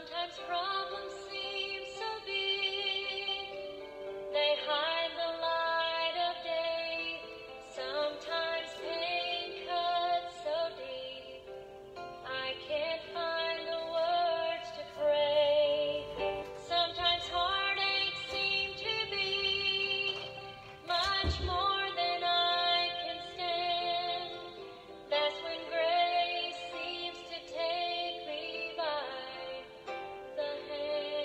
Sometimes problems seem so big, they hide the light of day. Sometimes pain cuts so deep, I can't find the words to pray. Sometimes heartaches seem to be much more than I can stand. That's when grace seems to take me by the hand.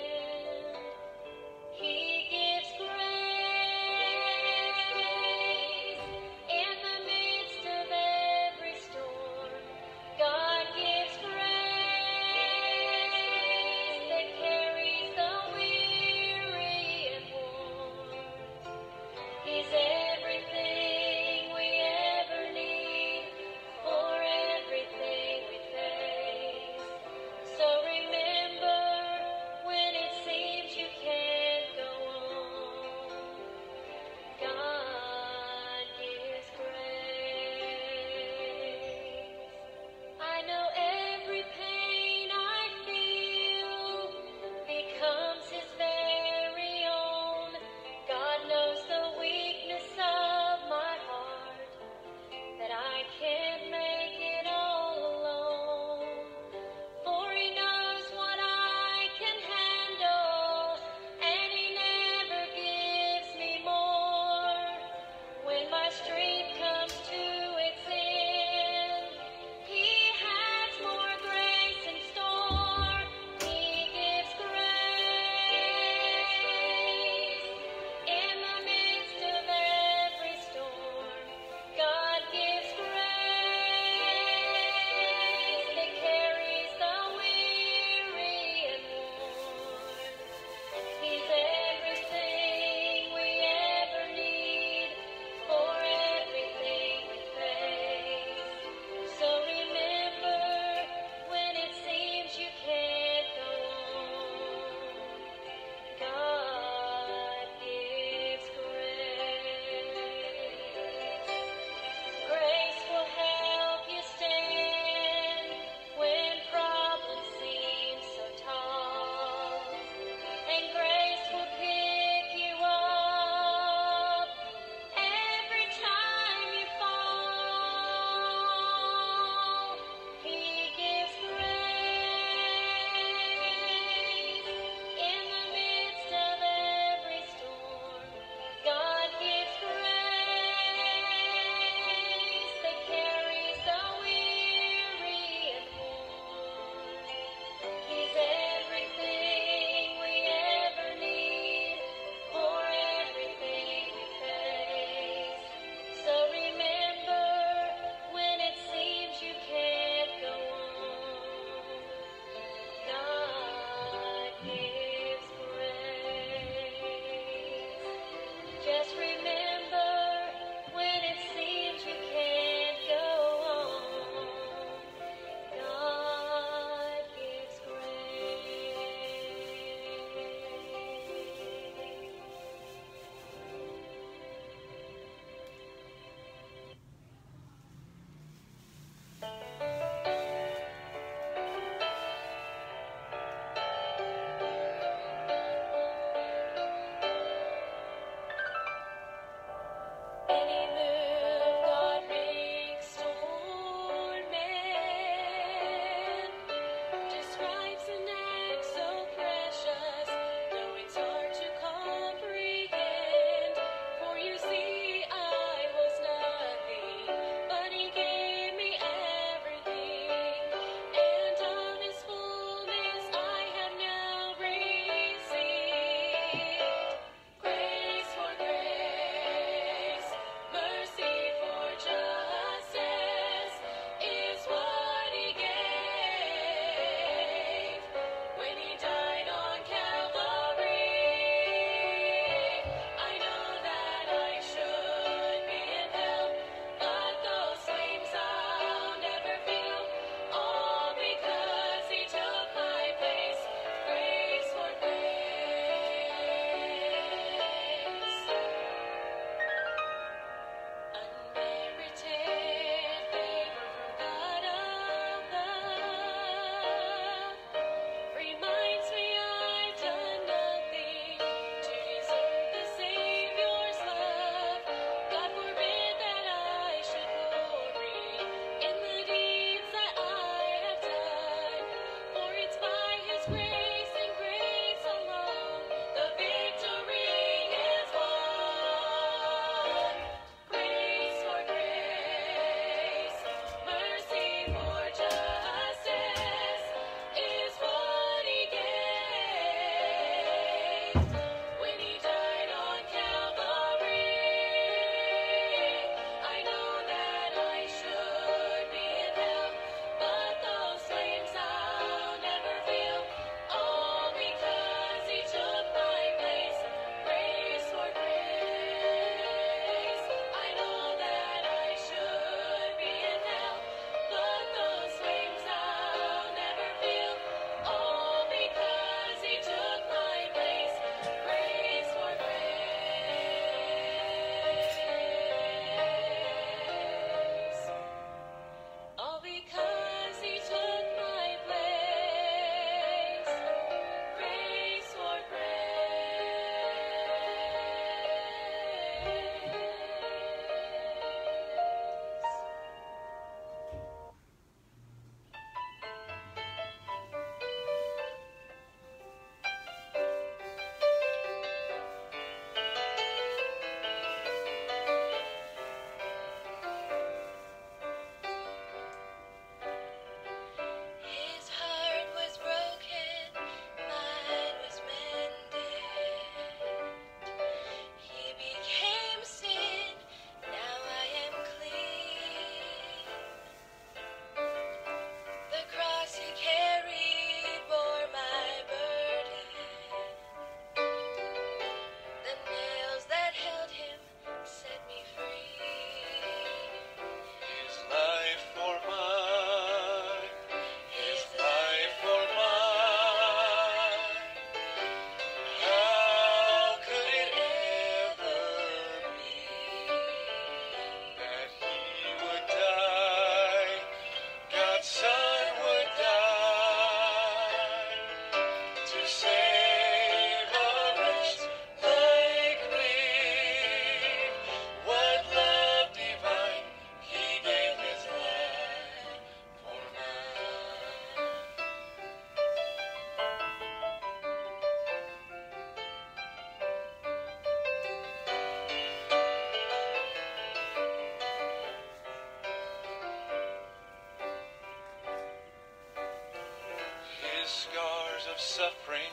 of suffering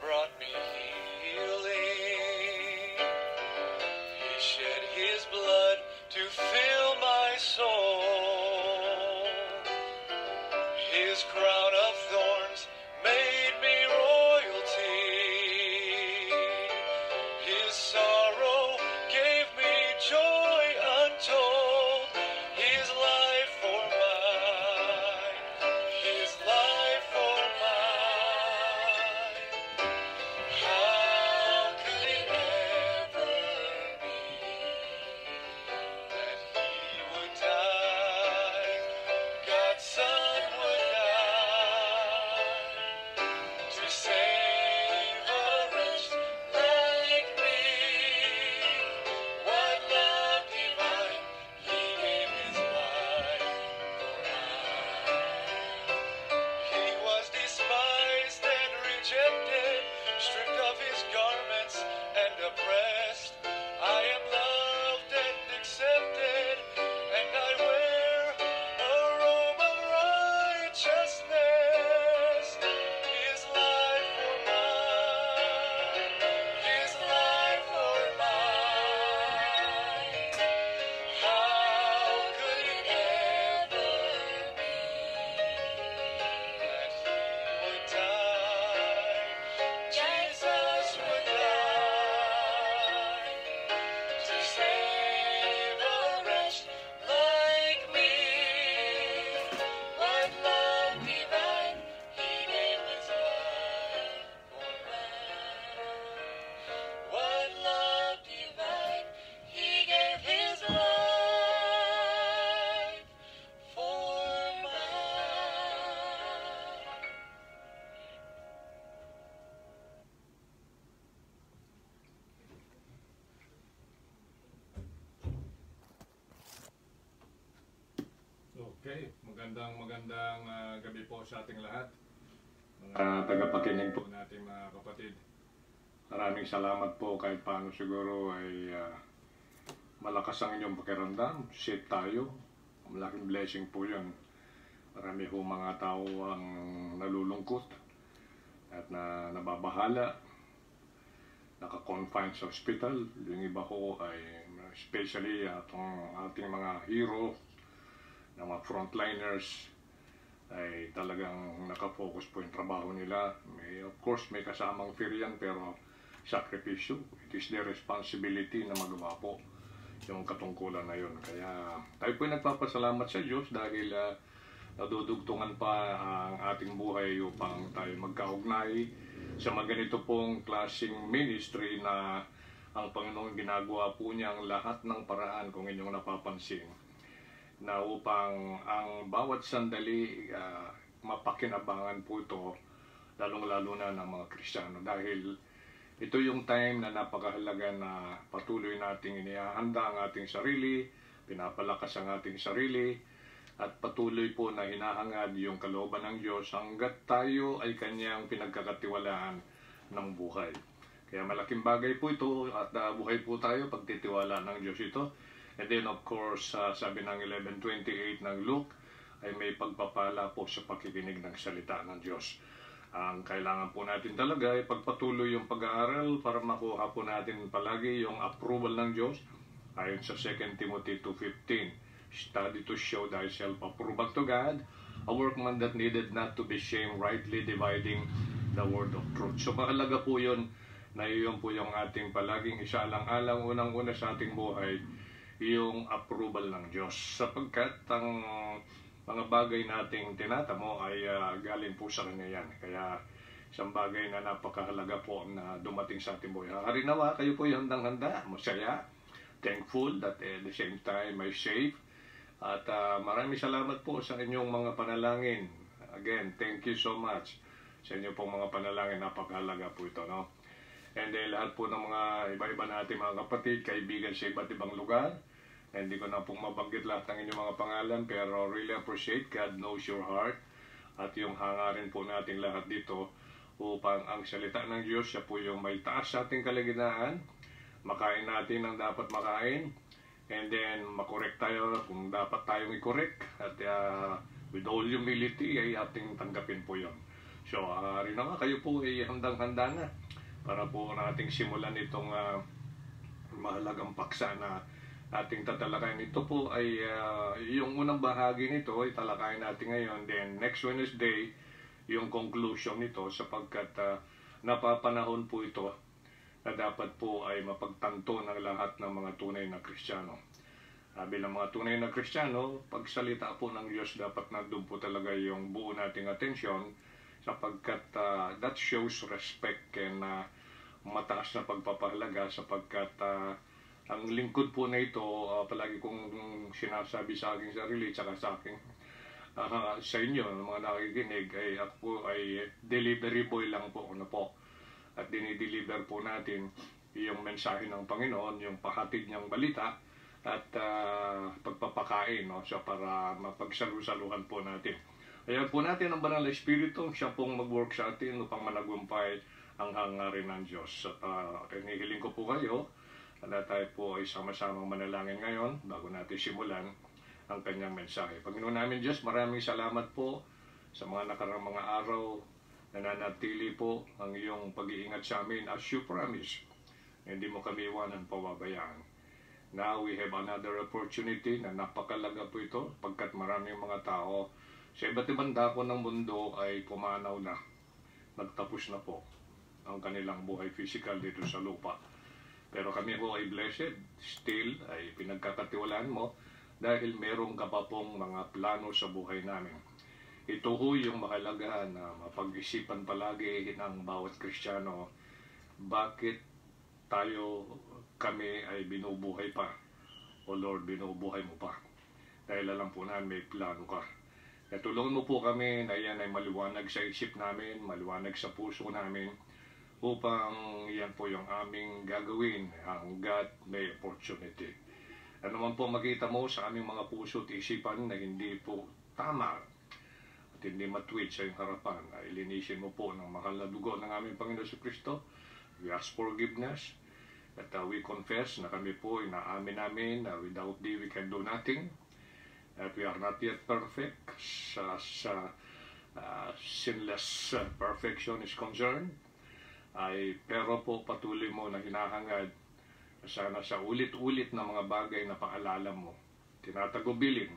brought me healing. He shed his blood to fill my soul. His crown of thorns made me royalty. His sorrow gave me joy untold. His life for mine. His life for mine. How could it ever be that he would die? God's Son would die to save a wretch like me. What love divine, he gave his life for I. He was despised and rejected, stripped of his garments and oppressed. I am loved and accepted, and I wear a robe of righteousness. His life for mine, his life for mine. How could it ever be that he would die? Jesus would die to save a wretch like me. What love divine, he gave his life for mine. What love divine, he gave his life for mine. Okay, magandang gabi po sa ating lahat. Mga tagapakinig po natin mga kapatid. Maraming salamat po kahit paano siguro ay malakas ang inyong pakiramdam. Safe tayo. Malaking blessing po yun. Marami po mga tao ang nalulungkot at nababahala. Naka-confine sa hospital. Yung iba ko ay especially atong ating mga hero ng mga frontliners ay talagang nakafocus po yung trabaho nila. Of course, may kasamang fear yan, pero sakripisyo. It is their responsibility na magawa po yung katungkulan na yun. Kaya tayo po nagpapasalamat sa Diyos dahil nadudugtungan pa ang ating buhay upang tayo magkaugnay sa mga ganito pong klaseng ministry na ang Panginoon ginagawa po niya ang lahat ng paraan kung inyong napapansin na upang ang bawat sandali mapakinabangan po ito, lalong-lalo na ng mga Kristiyano. Dahil ito yung time na napakahalaga na patuloy nating inihahanda ang ating sarili, pinapalakas ang ating sarili, at patuloy po na hinahangad yung kalooban ng Diyos hanggat tayo ay Kanyang pinagkakatiwalaan ng buhay. Kaya malaking bagay po ito at buhay po tayo pagtitiwala ng Diyos ito. And then of course, sabi ng 11:28 ng Luke, ay may pagpapala po sa pakikinig ng salita ng Diyos. Ang kailangan po natin talaga ay pagpatuloy yung pag-aaral para makuha po natin palagi yung approval ng Diyos. Ayon sa 2 Timothy 2:15, study to show thyself approved to God, a workman that needed not to be shamed, rightly dividing the word of truth. So mahalaga po yun na yun po yung ating palaging isaalang-alang unang-una sa ating buhay, yung approval ng Diyos. Sapagkat ang mga bagay nating tinatamo ay galing po sa Kanya yan. Kaya isang bagay na napakahalaga po na dumating sa ating buhay. Harinawa, kayo po yung handang-handa, masaya, thankful that at the same time ay safe. At maraming salamat po sa inyong mga panalangin. Again, thank you so much sa inyong pong mga panalangin. Napakahalaga po ito, no? And then lahat po ng mga iba-iba natin mga kapatid, kaibigan sa iba't ibang lugar. Hindi ko na pong mabanggit lahat ng inyong mga pangalan, pero really appreciate, God knows your heart. At yung hangarin po natin lahat dito upang ang salita ng Diyos, siya po yung may taas sa ating kalaginaan. Makain natin ang dapat makain. And then makorek tayo kung dapat tayong i-correct. At with all humility ay ating tanggapin po yun. So, rin naman kayo po ay handang-handa na para po nating simulan itong mahalagang paksa na ating tatalakayin. Ito po ay yung unang bahagi nito ay talakayin natin ngayon. Then next Wednesday, yung conclusion nito sapagkat napapanahon po ito na dapat po ay mapagtanto ng lahat ng mga tunay na Kristiyano. Bilang mga tunay na Kristiyano, pagsalita po ng Diyos dapat nandun po talaga yung buo nating atensyon sapagkat that shows respect and mataas na pagpapahalaga sapagkat ang lingkod po na ito, palagi kong sinasabi sa aking sarili tsaka sa aking sa inyo, mga nakikinig, ay ako ay delivery boy lang po, ano po. At dinideliver po natin yung mensahe ng Panginoon, yung pahatid niyang balita at pagpapakain, no? So para mapagsalusaluhan po natin. Kaya po natin ang Banal na Espiritu, siya pong mag-work sa atin upang managumpay ang hangarin ng Diyos. At hinihiling ko po kayo na tayo po ay sama-samang manalangin ngayon bago natin simulan ang kanyang mensahe. Panginoon namin Diyos, maraming salamat po sa mga nakarang mga araw. Nananatili po ang iyong pag-iingat sa amin as you promise. Hindi mo kami iwanan pababayaan. Now we have another opportunity na napakalaga po ito pagkat maraming mga tao sa iba't ibang dako ng mundo ay pumanaw na. Nagtapos na po ang kanilang buhay physical dito sa lupa. Pero kami po ay blessed, still ay pinagkakatiwalaan mo dahil meron ka pa pong mga plano sa buhay namin. Ito ho yung mahalaga na mapag-isipan palagi ng bawat Kristiyano. Bakit kami ay binubuhay pa? O Lord, binubuhay mo pa. Dahil alam po namin may plano ka. Kaya tulungan mo po kami na yan ay maliwanag sa isip namin, maliwanag sa puso namin, upang yan po yung aming gagawin hanggat may opportunity. Ano man po makita mo sa aming mga puso at isipan na hindi po tama at hindi matwid sa iyong harapan, ay linisin mo po ng mahal na dugo ng aming Panginoon sa Kristo. We ask forgiveness that we confess na kami po ay naamin namin na without thee we can do nothing, that we are not yet perfect sa sinless perfection is concerned. Pero po patuloy mo na hinahangad sana sa ulit-ulit na mga bagay na paalala mo, tinatagubilin,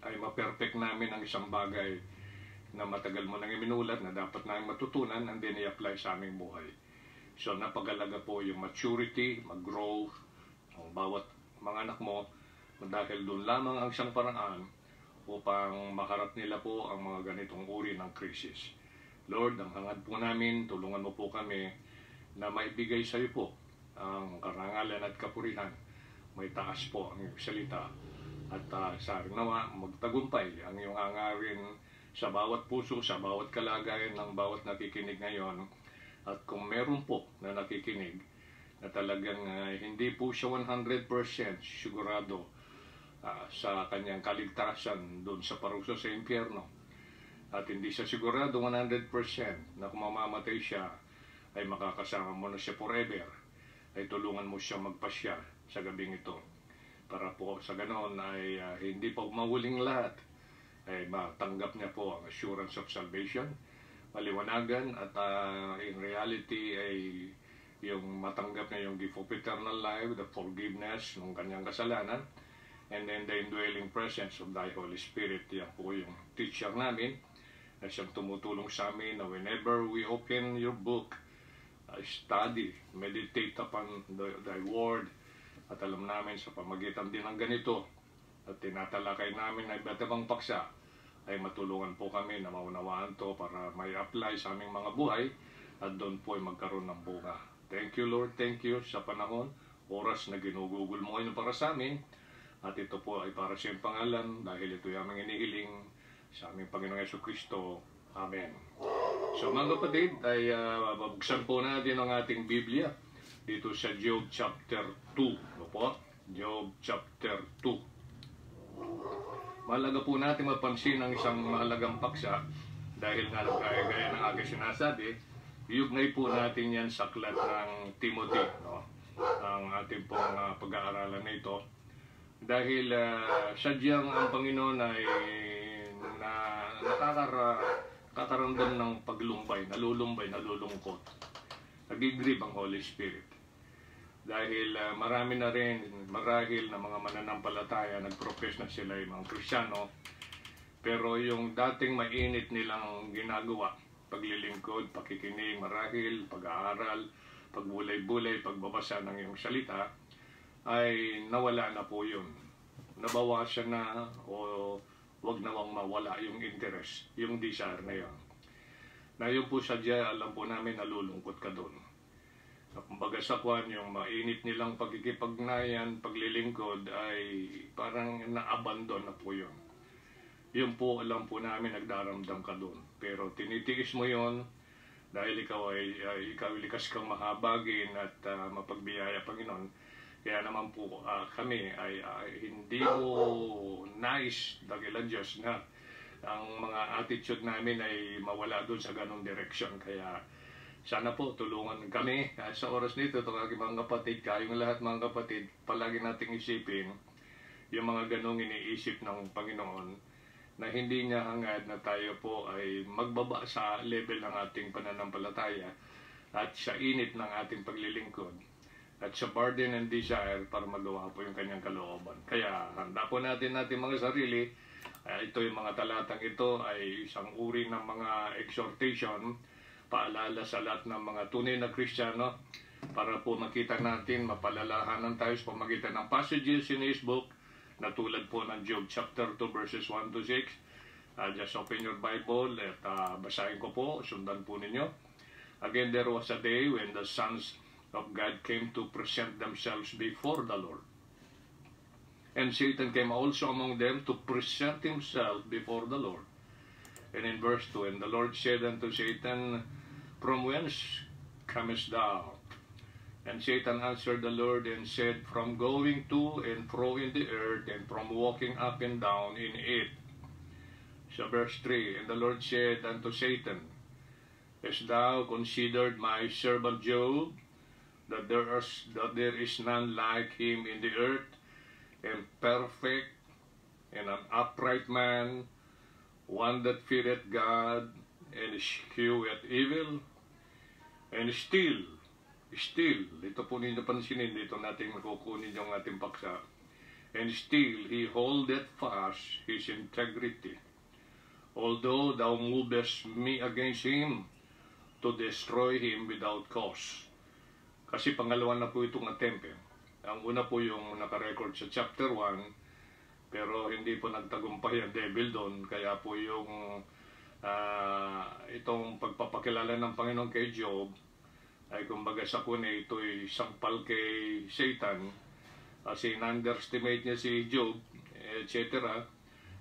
ay ma-perfect namin ang isang bagay na matagal mo nang iminulat na dapat namin matutunan and then i-apply sa aming buhay. So napagalaga po yung maturity, mag-grow ang bawat mga anak mo dahil doon lamang ang isang paraan upang maharap nila po ang mga ganitong uri ng krisis. Lord, ang hangad po namin, tulungan mo po kami na maibigay sa iyo po ang karangalan at kapurihan. May taas po ang iyong salita at sa nawa magtagumpay ang iyong hangarin sa bawat puso, sa bawat kalagayan ng bawat nakikinig ngayon. At kung meron po na nakikinig na talagang hindi po siya 100% sigurado sa kanyang kaligtasan doon sa parusa sa impyerno, at hindi siya sigurado 100% na kung mamamatay siya ay makakasama mo na siya forever, ay tulungan mo siya magpasya sa gabing ito para po sa ganoon ay hindi pa mahuling lahat ay matanggap niya po ang assurance of salvation, maliwanagan at in reality ay yung matanggap niya yung gift of eternal life, the forgiveness ng kanyang kasalanan, and then the indwelling presence of thy Holy Spirit. Yan po yung teacher namin na siyang tumutulong sa amin na whenever we open your book, study, meditate upon thy word, at alam namin sa pamagitan din ng ganito at tinatalakay namin na iba't ibang paksa ay matulungan po kami na maunawaan to para may apply sa aming mga buhay at doon po ay magkaroon ng bunga. Thank you Lord, thank you sa panahon, oras na ginugugol mo ngayon para sa amin, at ito po ay para sa iyong pangalan dahil ito ay aming inihiling sa aming Panginoong Jesucristo. Amen. So mga kapatid, ay babuksan po natin ang ating Biblia dito sa Job chapter 2. Ano po? Job chapter 2. Mahalaga po natin mapansin ang isang mahalagang paksa dahil nga gaya ng aking sinasabi, iugnay po natin yan sa aklat ng Timothy, no? Ang ating pong pag-aaralan na ito. Dahil sadyang ang Panginoon ay nakakaramdam nalulungkot. Nagigrieve ang Holy Spirit. Dahil marami na rin, marahil na mga mananampalataya, nag-profess na sila yung mga Kristiyano, pero yung dating mainit nilang ginagawa, paglilingkod, pakikinig, marahil, pag-aaral, pagbulay-bulay, pagbabasa ng iyong salita, ay nawala na po yun. Nabawasan na o wag nawang mawala yung interest, yung desire na yun. Na yun po sadya, alam po namin nalulungkot ka doon. Kumbaga sa kwan, yung mainit nilang pagkikipagnayan, paglilingkod ay parang na-abandon na po yun. Yun po, alam po namin, nagdaramdam ka doon. Pero tinitiis mo yun dahil ikaw likas kang mahabagin at mapagbiyaya, Panginoon. Kaya naman po kami ay hindi mo nais, dakilan Diyos, na ang mga attitude namin ay mawala doon sa ganong direksyon. Kaya sana po tulungan kami sa oras nito, itong aking mga kapatid, kayong lahat mga kapatid, palagi nating isipin yung mga ganong iniisip ng Panginoon na hindi niya hangad na tayo po ay magbaba sa level ng ating pananampalataya at sa init ng ating paglilingkod at sa burden and desire para magawa po yung kanyang kalooban. Kaya handa po natin mga sarili. Ito yung mga talatang ito ay isang uri ng mga exhortation, paalala sa lahat ng mga tunay na Kristiyano para po makita natin, mapalalahanan tayo sa pamagitan ng passages in His book na tulad po ng Job chapter 2 verses 1 to 6. Just open your Bible at basahin ko po, sundan po ninyo. Again, there was a day when the sons of God came to present themselves before the Lord. And Satan came also among them to present himself before the Lord. And in verse 2, and the Lord said unto Satan, From whence comest thou? And Satan answered the Lord and said, From going to and fro in the earth, and from walking up and down in it. So verse 3, and the Lord said unto Satan, Hast thou considered my servant Job, that there is none like him in the earth, and perfect, and an upright man, one that feareth God, and escheweth evil? And still, ito po ninyo pansinin, dito natin makukunin yung ating paksa. And still he holdeth fast his integrity, although thou movest me against him, to destroy him without cause. Kasi pangalawa na po itong attempt. Ang una po yung nakarecord sa chapter 1, pero hindi po nagtagumpay ang devil doon. Kaya po yung itong pagpapakilala ng Panginoon kay Job, ay kumbaga sa kuna ito'y sampal kay Satan. Kasi in-underestimate niya si Job, etc.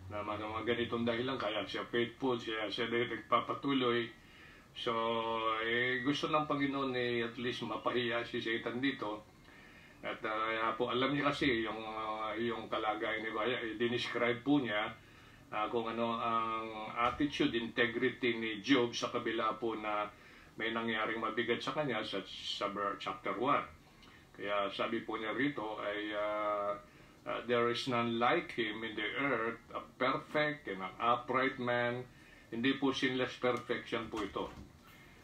Na mga ganitong dahilan, kaya siya faithful, siya nagpapatuloy. So, gusto ng Panginoon at least mapahiya si Satan dito. At po alam niya kasi yung kalagayan ni Baya, dinescribe po niya kung ano ang attitude, integrity ni Job sa kabila po na may nangyaring mabigat sa kanya sa chapter 1. Kaya sabi po niya rito ay there is none like him in the earth, a perfect and an upright man. Hindi po sinless perfection po ito.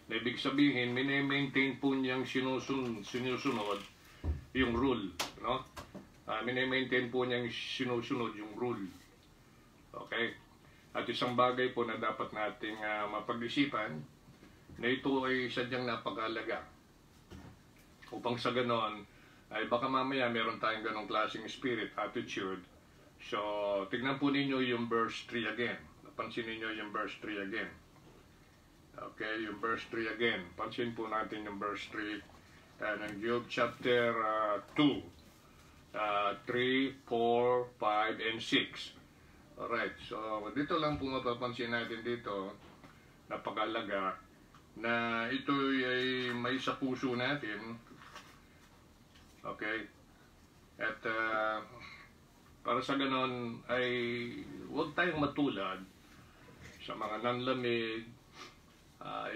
Na ibig sabihin, mini-maintain po niyang sinusunod yung rule, no? Mini-maintain po niyang sinusunod yung rule. Okay? At isang bagay po na dapat nating mapag-isipan, na ito ay sadyang napakahalaga. Upang sa ganon, ay baka mamaya meron tayong ganong klaseng spirit, attitude. So, tignan po ninyo yung verse 3 again. Pansin ninyo yung verse 3 again. Okay, yung verse 3 again. Pansin po natin yung verse 3 ng Job chapter 2. 3, 4, 5, and 6. Alright, so dito lang po mapapansin natin dito, napakahalaga, na ito ay may sa puso natin. Okay? At para sa ganon ay huwag tayong matulad sa mga nanlamig,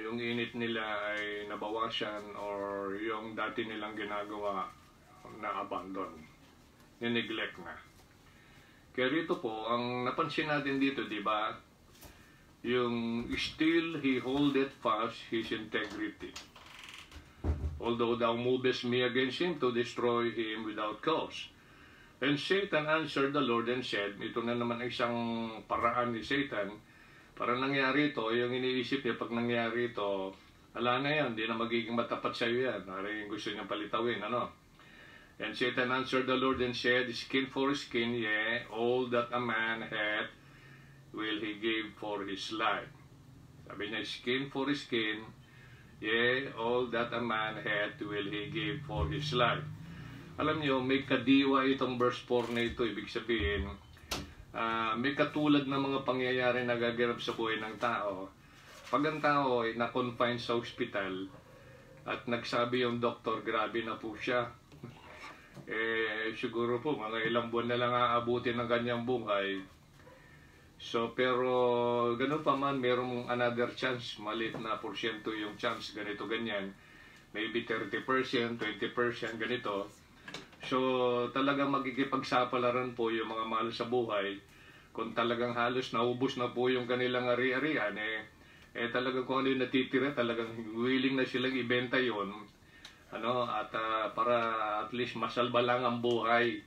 yung init nila ay nabawasan or yung dati nilang ginagawa na abandon, ni-neglect na. Kaya rito po, ang napansin natin dito, di ba, yung still he holdeth fast his integrity. Although thou movest me against him to destroy him without cause. And Satan answered the Lord and said, ito na naman isang paraan ni Satan, para nangyari ito, yung iniisip niya pag nangyari ito, ala na yan, hindi na magiging matapat sa iyo yan. Yung gusto niyang palitawin, ano? And Satan answered the Lord and said, skin for skin, yea, all that a man hath will he give for his life. Sabi niya, skin for skin, yea, all that a man hath will he give for his life. Alam niyo, may kadiwa itong verse 4 na ito. Ibig sabihin, may katulad ng mga pangyayari na gaganap sa buhay ng tao. Pag ang tao ay na-confine sa ospital at nagsabi yung doktor, grabe na po siya. Siguro po, mga ilang buwan na lang aabutin ng kanyang buhay. So, pero ganun pa man, merong another chance, maliit na porsyento yung chance, ganito, ganyan. Maybe 30%, 20%, ganito. So, talagang magkikipagsapalaran po yung mga mahal sa buhay. Kung talagang halos naubos na po yung kanilang ari-arian, talagang kung ano yung natitira, talagang willing na silang ibenta yon, ano, at para at least masalba lang ang buhay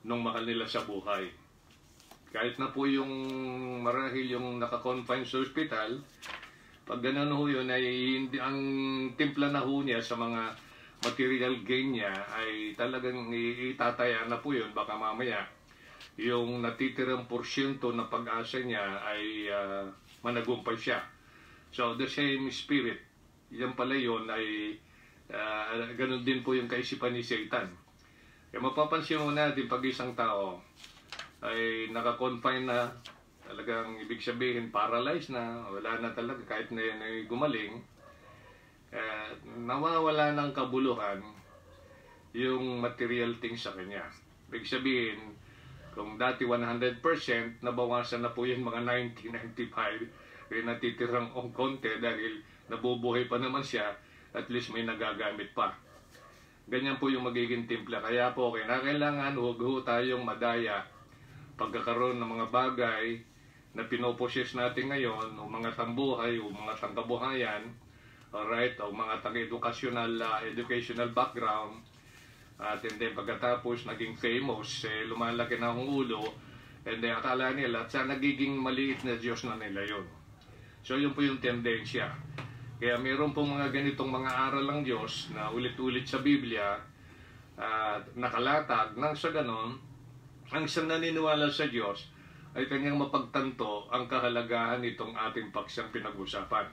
nung mahal nila sa buhay. Kahit na po yung marahil yung naka-confine sa hospital, pag gano'n ho yun, ay hindi, ang timpla na ho niya sa mga material gain niya ay talagang itataya na po yun. Baka mamaya yung natitirang porsyento na pag-asa niya ay managumpay siya. So the same spirit, yan pala yun ay ganun din po yung kaisipan ni Satan. Kaya mapapansin mo natin pag isang tao ay naka-confine na, talagang ibig sabihin paralyzed na, wala na talaga kahit na gumaling, nawawala ng kabuluhan yung material things sa kanya. Ibig sabihin, kung dati 100%, nabawasan na po yung mga 90-95, kaya natitirang konti dahil nabubuhay pa naman siya, at least may nagagamit pa. Ganyan po yung magiging timpla. Kaya po, kailangan huwag ho tayong madaya pagkakaroon ng mga bagay na pinoposes natin ngayon, o mga tambuhay, o mga tangkabuhayan, alright, o mga educational background, at then pagkatapos naging famous, lumalaki na ang ulo, and then akala nila, at sa nagiging maliit na Diyos na nila yun. So yun po yung tendensya. Kaya mayroon pong mga ganitong mga aral ng Diyos na ulit-ulit sa Biblia, nakalatag, nang sa ganon, ang isang naniniwala sa Diyos ay kanyang mapagtanto ang kahalagahan nitong ating paksang pinag-usapan.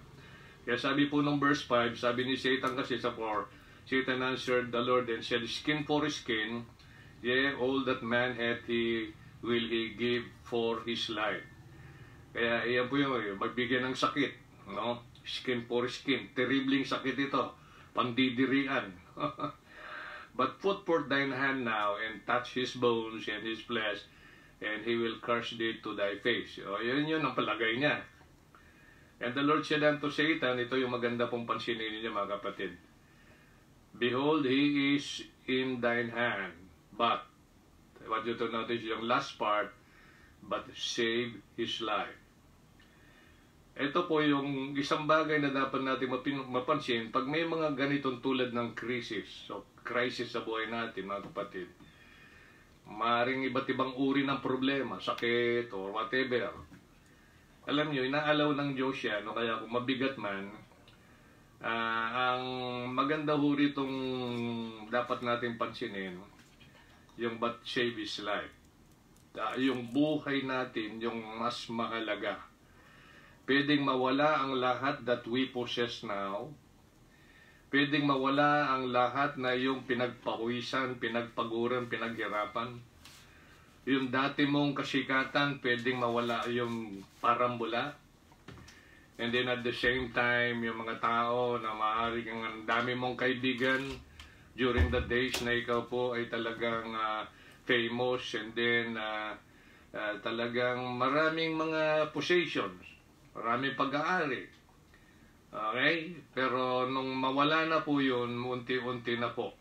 Kaya sabi po ng verse 5, sabi ni Satan kasi sa 4, Satan answered the Lord and said, skin for skin, yea, all that man hath will he give for his life. Kaya iyan po yung magbigyan ng sakit, no? Skin for skin, terribling sakit ito, pandidirian. But put forth thine hand now and touch his bones and his flesh, and he will curse thee to thy face. O, yun ang palagay niya. And the Lord said unto Satan, ito yung maganda pong pansinin ninyo mga kapatid, behold, he is in thine hand, but, I want you to notice yung last part, but save his life. Ito po yung isang bagay na dapat natin mapansin pag may mga ganitong tulad ng crisis sa buhay natin mga kapatid. Maring iba't ibang uri ng problema, sakit or whatever. Alam nyo, inaalaw ng Diyos yan, o kaya kung mabigat man, ang maganda ho ritong dapat natin pansinin, yung but save his life. Yung buhay natin, yung mas mahalaga. Pwedeng mawala ang lahat that we possess now. Pwedeng mawala ang lahat na yung pinagpawisan, pinagpaguran, pinaghirapan. Yung dati mong kasikatan, pwedeng mawala yung parambula. And then at the same time, yung mga tao na maaaring ang dami mong kaibigan during the days na ikaw po ay talagang famous, and then talagang maraming mga possessions, maraming pag-aari. Okay? Pero nung mawala na po yun, unti-unti na po,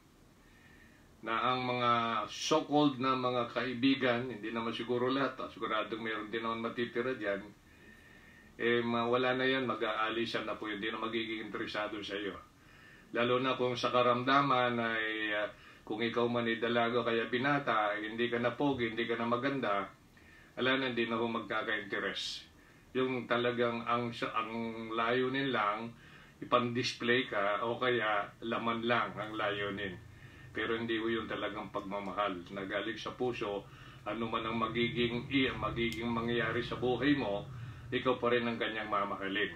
na ang mga so-called na mga kaibigan, hindi naman siguro lahat, siguradong mayroon din naman matitira dyan, mawala na yan, mag-aalisan na po yun, hindi na magiging interesado sa iyo. Lalo na kung sa karamdaman ay kung ikaw man ay dalaga kaya binata, hindi ka na pogi, hindi ka na maganda, hindi na ho magkaka-interest. Yung talagang ang layunin lang, ipan-display ka o kaya laman lang ang layunin. Pero hindi ho yung talagang pagmamahal na galing sa puso. Ano man ang magiging mangyayari sa buhay mo, ikaw pa rin ang kanyang mamahalin.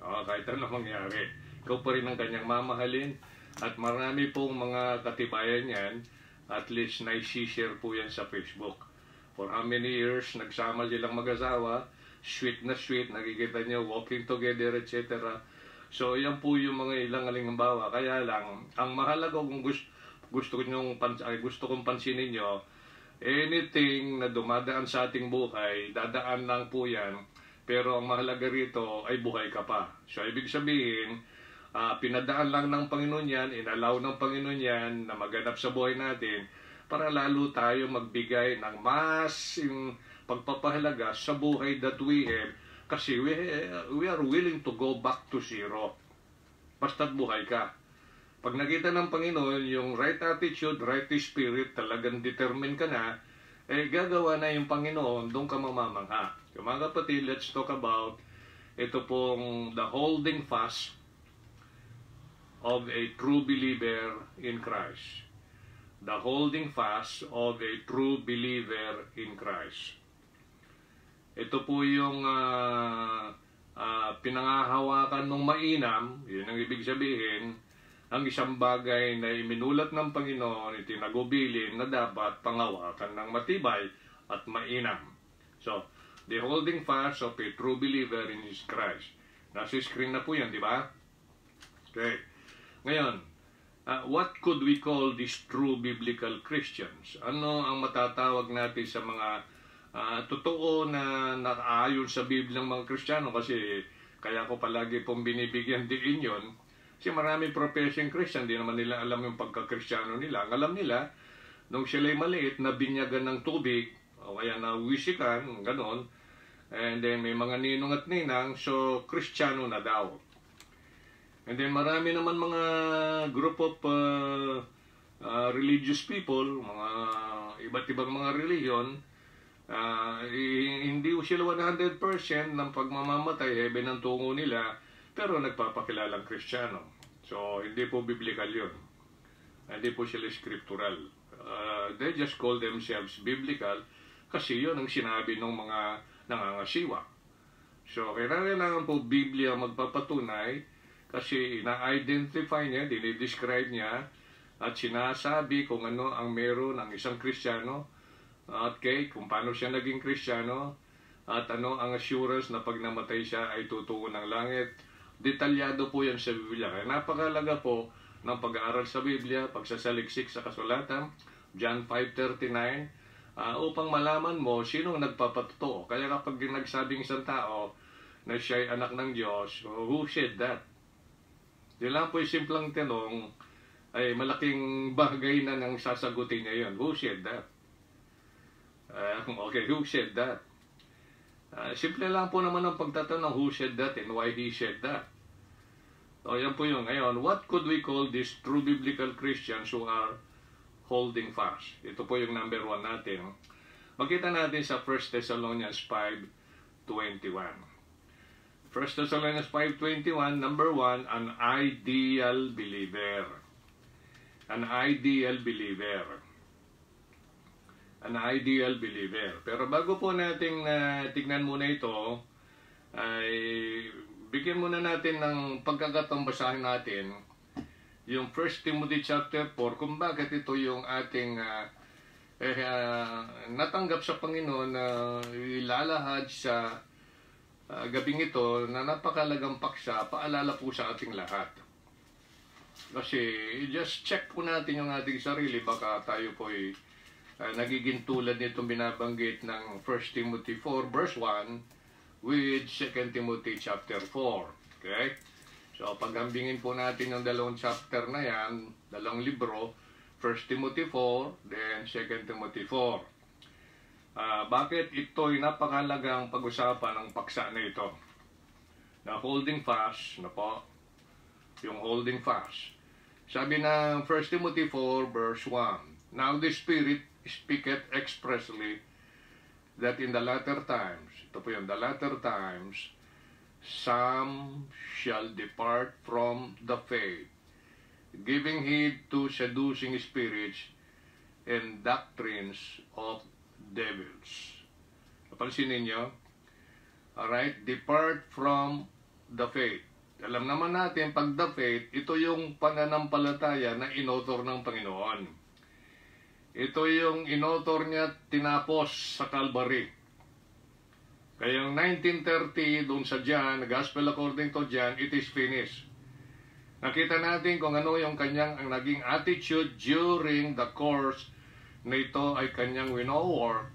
Kahit ano mangyari, ikaw pa rin ang kanyang mamahalin. At marami pong mga katibayan yan, at least na-share po yan sa Facebook. For how many years, nagsama silang mag-asawa, sweet na sweet, nakikita niyo, walking together, etc. So, yan po yung mga ilang halimbawa. Kaya lang, ang mahalaga kung gusto kong pansinin nyo, anything na dumadaan sa ating buhay, dadaan lang po yan. Pero ang mahalaga rito ay buhay ka pa. So, ibig sabihin, pinadaan lang ng Panginoon yan, inalaw ng Panginoon yan na maganap sa buhay natin para lalo tayo magbigay ng mas pagpapahalaga sa buhay that we have kasi we are willing to go back to zero. Basta't buhay ka. Pag nakita ng Panginoon yung right attitude, right spirit, talagang determined ka na, gagawa na yung Panginoon, doon ka mamamangha. So, mga kapatid, let's talk about ito pong the holding fast of a true believer in Christ. The holding fast of a true believer in Christ. Ito po yung pinangahawakan ng mainam, yun ang ibig sabihin, ang isang bagay na iminulat ng Panginoon, itinagubilin na dapat pangawakan ng matibay at mainam. So, the holding fast of a true believer in His Christ. Nasa screen na po yan, di ba? Okay. Ngayon, what could we call these true biblical Christians? Ano ang matatawag natin sa mga totoo na nakaayon sa Biblia ng mga Kristiyano? Kasi kaya ko palagi pong binibigyan din yun. Kasi maraming professing Christian, di naman nila alam yung pagka-Kristiyano nila. Ang alam nila, nung sila'y maliit, nabinyagan ng tubig, o kaya nawisikan, ganon, and then may mga ninong at ninang, so Kristiyano na daw. And then marami naman mga group of religious people, mga iba't ibang mga religion, hindi sila 100% ng pagmamamatay, heaven ang tungo nila, pero nagpapakilalang Kristiyano. So, hindi po biblical yun. Hindi po sila scriptural. They just call themselves biblical kasi yun ang sinabi ng mga nangangasiwa. So, kailangan po Biblia magpapatunay kasi na-identify niya, dinidescribe niya at sinasabi kung ano ang meron ng isang Kristiyano at kung paano siya naging Kristiyano at ano ang assurance na pag namatay siya ay tutungo ng langit. Detalyado po yan sa Biblia. Kaya napakalaga po ng pag-aaral sa Biblia, pagsasaliksik sa kasulatan, John 5:39, upang malaman mo sinong nagpapatotoo. Kaya kapag nagsabing isang tao na siya ay anak ng Diyos, who said that? Di lang po yung simplang tanong, ay malaking bagay na nang sasagutin niya yun. Who said that? Okay, who said that? Simple lang po naman ang pagtatanong who said that and why he said that. So, yan po yung ngayon. What could we call these true biblical Christians who are holding fast? Ito po yung number 1 natin. Makita natin sa 1 Thessalonians 5:21. 1 Thessalonians 5:21, number 1, an ideal believer. An ideal believer. An ideal believer. Pero bago po natin tignan muna ito, ay bigyan muna natin ng pagkakataong basahin natin yung 1 Timothy chapter 4 kung bakit ito yung ating natanggap sa Panginoon na ilalahad sa gabing ito na napakalagang paksa, paalala po sa ating lahat. Kasi just check po natin yung ating sarili, baka tayo po ay nagiging tulad nitong binabanggit ng 1 Timothy 4 verse 1 with 2 Timothy chapter 4. Okay? So, paghambingin po natin yung dalawang chapter na yan, dalawang libro, 1 Timothy 4, then 2 Timothy 4. Bakit ito'y napakalagang pag-usapan ng paksa na ito? na holding fast, na po, yung holding fast. Sabi ng 1 Timothy 4 verse 1, Now the Spirit speaketh expressly that in the latter times, ito po yun, the latter times, some shall depart from the faith, giving heed to seducing spirits and doctrines of devils. Napansin ninyo? Alright, depart from the faith. Alam naman natin, pag the faith, ito yung pananampalataya na inotor ng Panginoon. Ito yung inotor niya tinapos sa Calvary. Kaya yung 1930, doon sa John, Gospel according to John, it is finished. Nakita natin kung ano yung kanyang ang naging attitude during the course na ito ay kanyang wino-work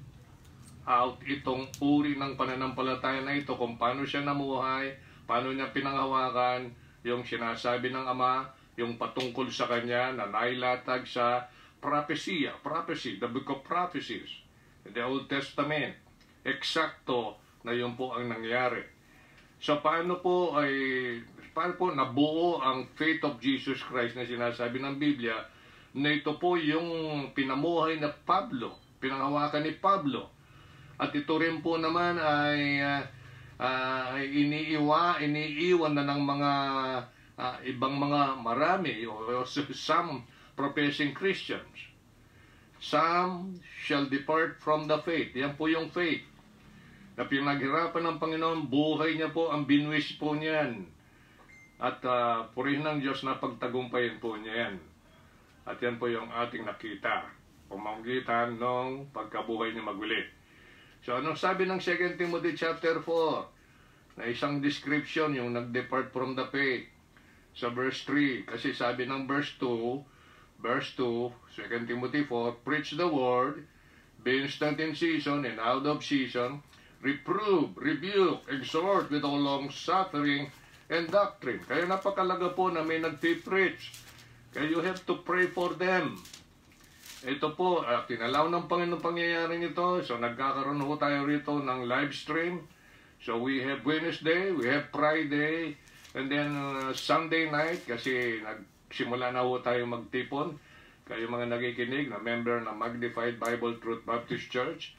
out itong uri ng pananampalataya na ito, kung paano siya namuhay, paano niya pinanghawakan yung sinasabi ng Ama, yung patungkol sa kanya na nailatag sa prophecy, the book of prophecies, in the Old Testament. Eksakto na yun po ang nangyari. So paano po nabuo ang faith of Jesus Christ na sinasabi ng Biblia, na ito po yung pinamuhay na Pablo, pinanghawakan ni Pablo. At ito rin po naman ay iniiwan na ng mga ibang mga marami, o some professing Christians. Some shall depart from the faith. Yan po yung faith na pinaghirapan ng Panginoon, buhay niya po, ang binwis po niyan. At purihin ng Diyos na pagtagumpayin po niya yan. At yan po yung ating nakita, pamamagitan ng pagkabuhay niya maguli. So, anong sabi ng 2 Timothy chapter 4? Na isang description, yung nag-depart from the faith. Sa verse 3, kasi sabi ng verse 2, 2 Timothy 4, Preach the word, be instant in season and out of season, reprove, rebuke, exhort with all long-suffering and doctrine. Kaya napakalaga po na may nag-preach. Kaya you have to pray for them. Ito po, tinalaw ng Panginoon pangyayaring ito. So, nagkakaroon ho tayo rito ng live stream. So, we have Wednesday, we have Friday, and then Sunday night, kasi nagsimula na ho tayo magtipon. Kayo mga nakikinig na member ng Magnified Bible Truth Baptist Church,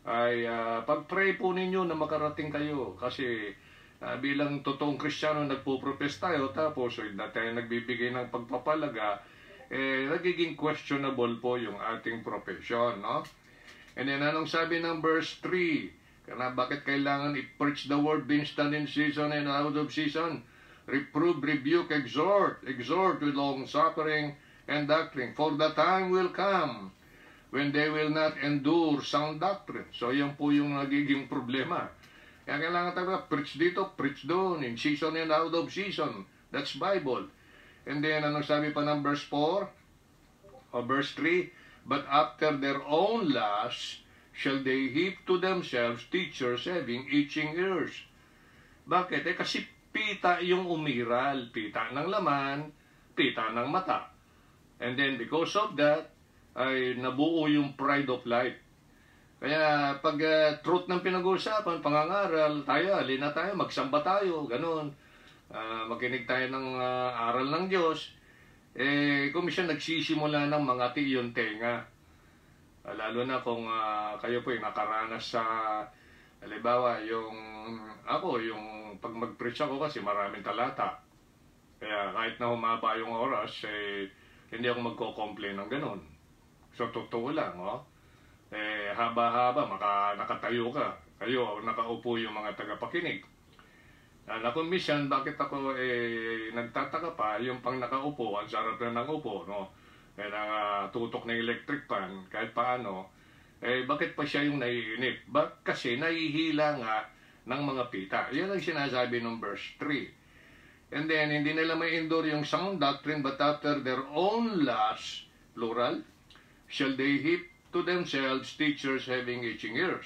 ay pag-pray po ninyo na makarating kayo. Kasi bilang totoong Kristiyano, nagpo-profess tayo, tapos na tayo nagbibigay ng pagpapalaga, nagiging questionable po yung ating profession, no? And then, anong sabi ng verse 3? Kana bakit kailangan i-preach the word, be instant in season and out of season? Reprove, rebuke, exhort with long-suffering and doctrine. For the time will come when they will not endure sound doctrine. So, yan po yung nagiging problema. Kaya kailangan tayo, preach dito, preach doon, in season and out of season. That's Bible. And then, anong sabi pa ng verse 4? O verse 3? But after their own lust shall they heap to themselves teachers having itching ears. Bakit? Kasi pita yung umiral. Pita ng laman, pita ng mata. And then, because of that, ay nabuo yung pride of life. Kaya, pag truth ng pinag-uusapan, pangangaral, tayo, alina tayo, magsamba tayo, ganun. Makinig tayo ng aral ng Diyos, kung minsan nagsisimula ng mga tiyon tenga. Lalo na kung kayo po yung nakaranas sa, halimbawa, yung pag mag-preach ako kasi maraming talata. Kaya kahit na humaba yung oras, hindi ako magko-complain ng ganun. So, totoo lang, haba-haba, nakatayo ka. Kayo, nakaupo yung mga tagapakinig. Na kung minsan, bakit ako nagtataka pa, yung pang nakaupo, ang sarap na ng upo, no? Kaya tutok na electric fan, kahit paano, bakit pa siya yung naiinip? Kasi nahihila nga ng mga pita. Yan ang sinasabi ng verse 3. And then, hindi nila may endure yung sound doctrine, but after their own lust, plural, shall they heap to themselves teachers having itching ears.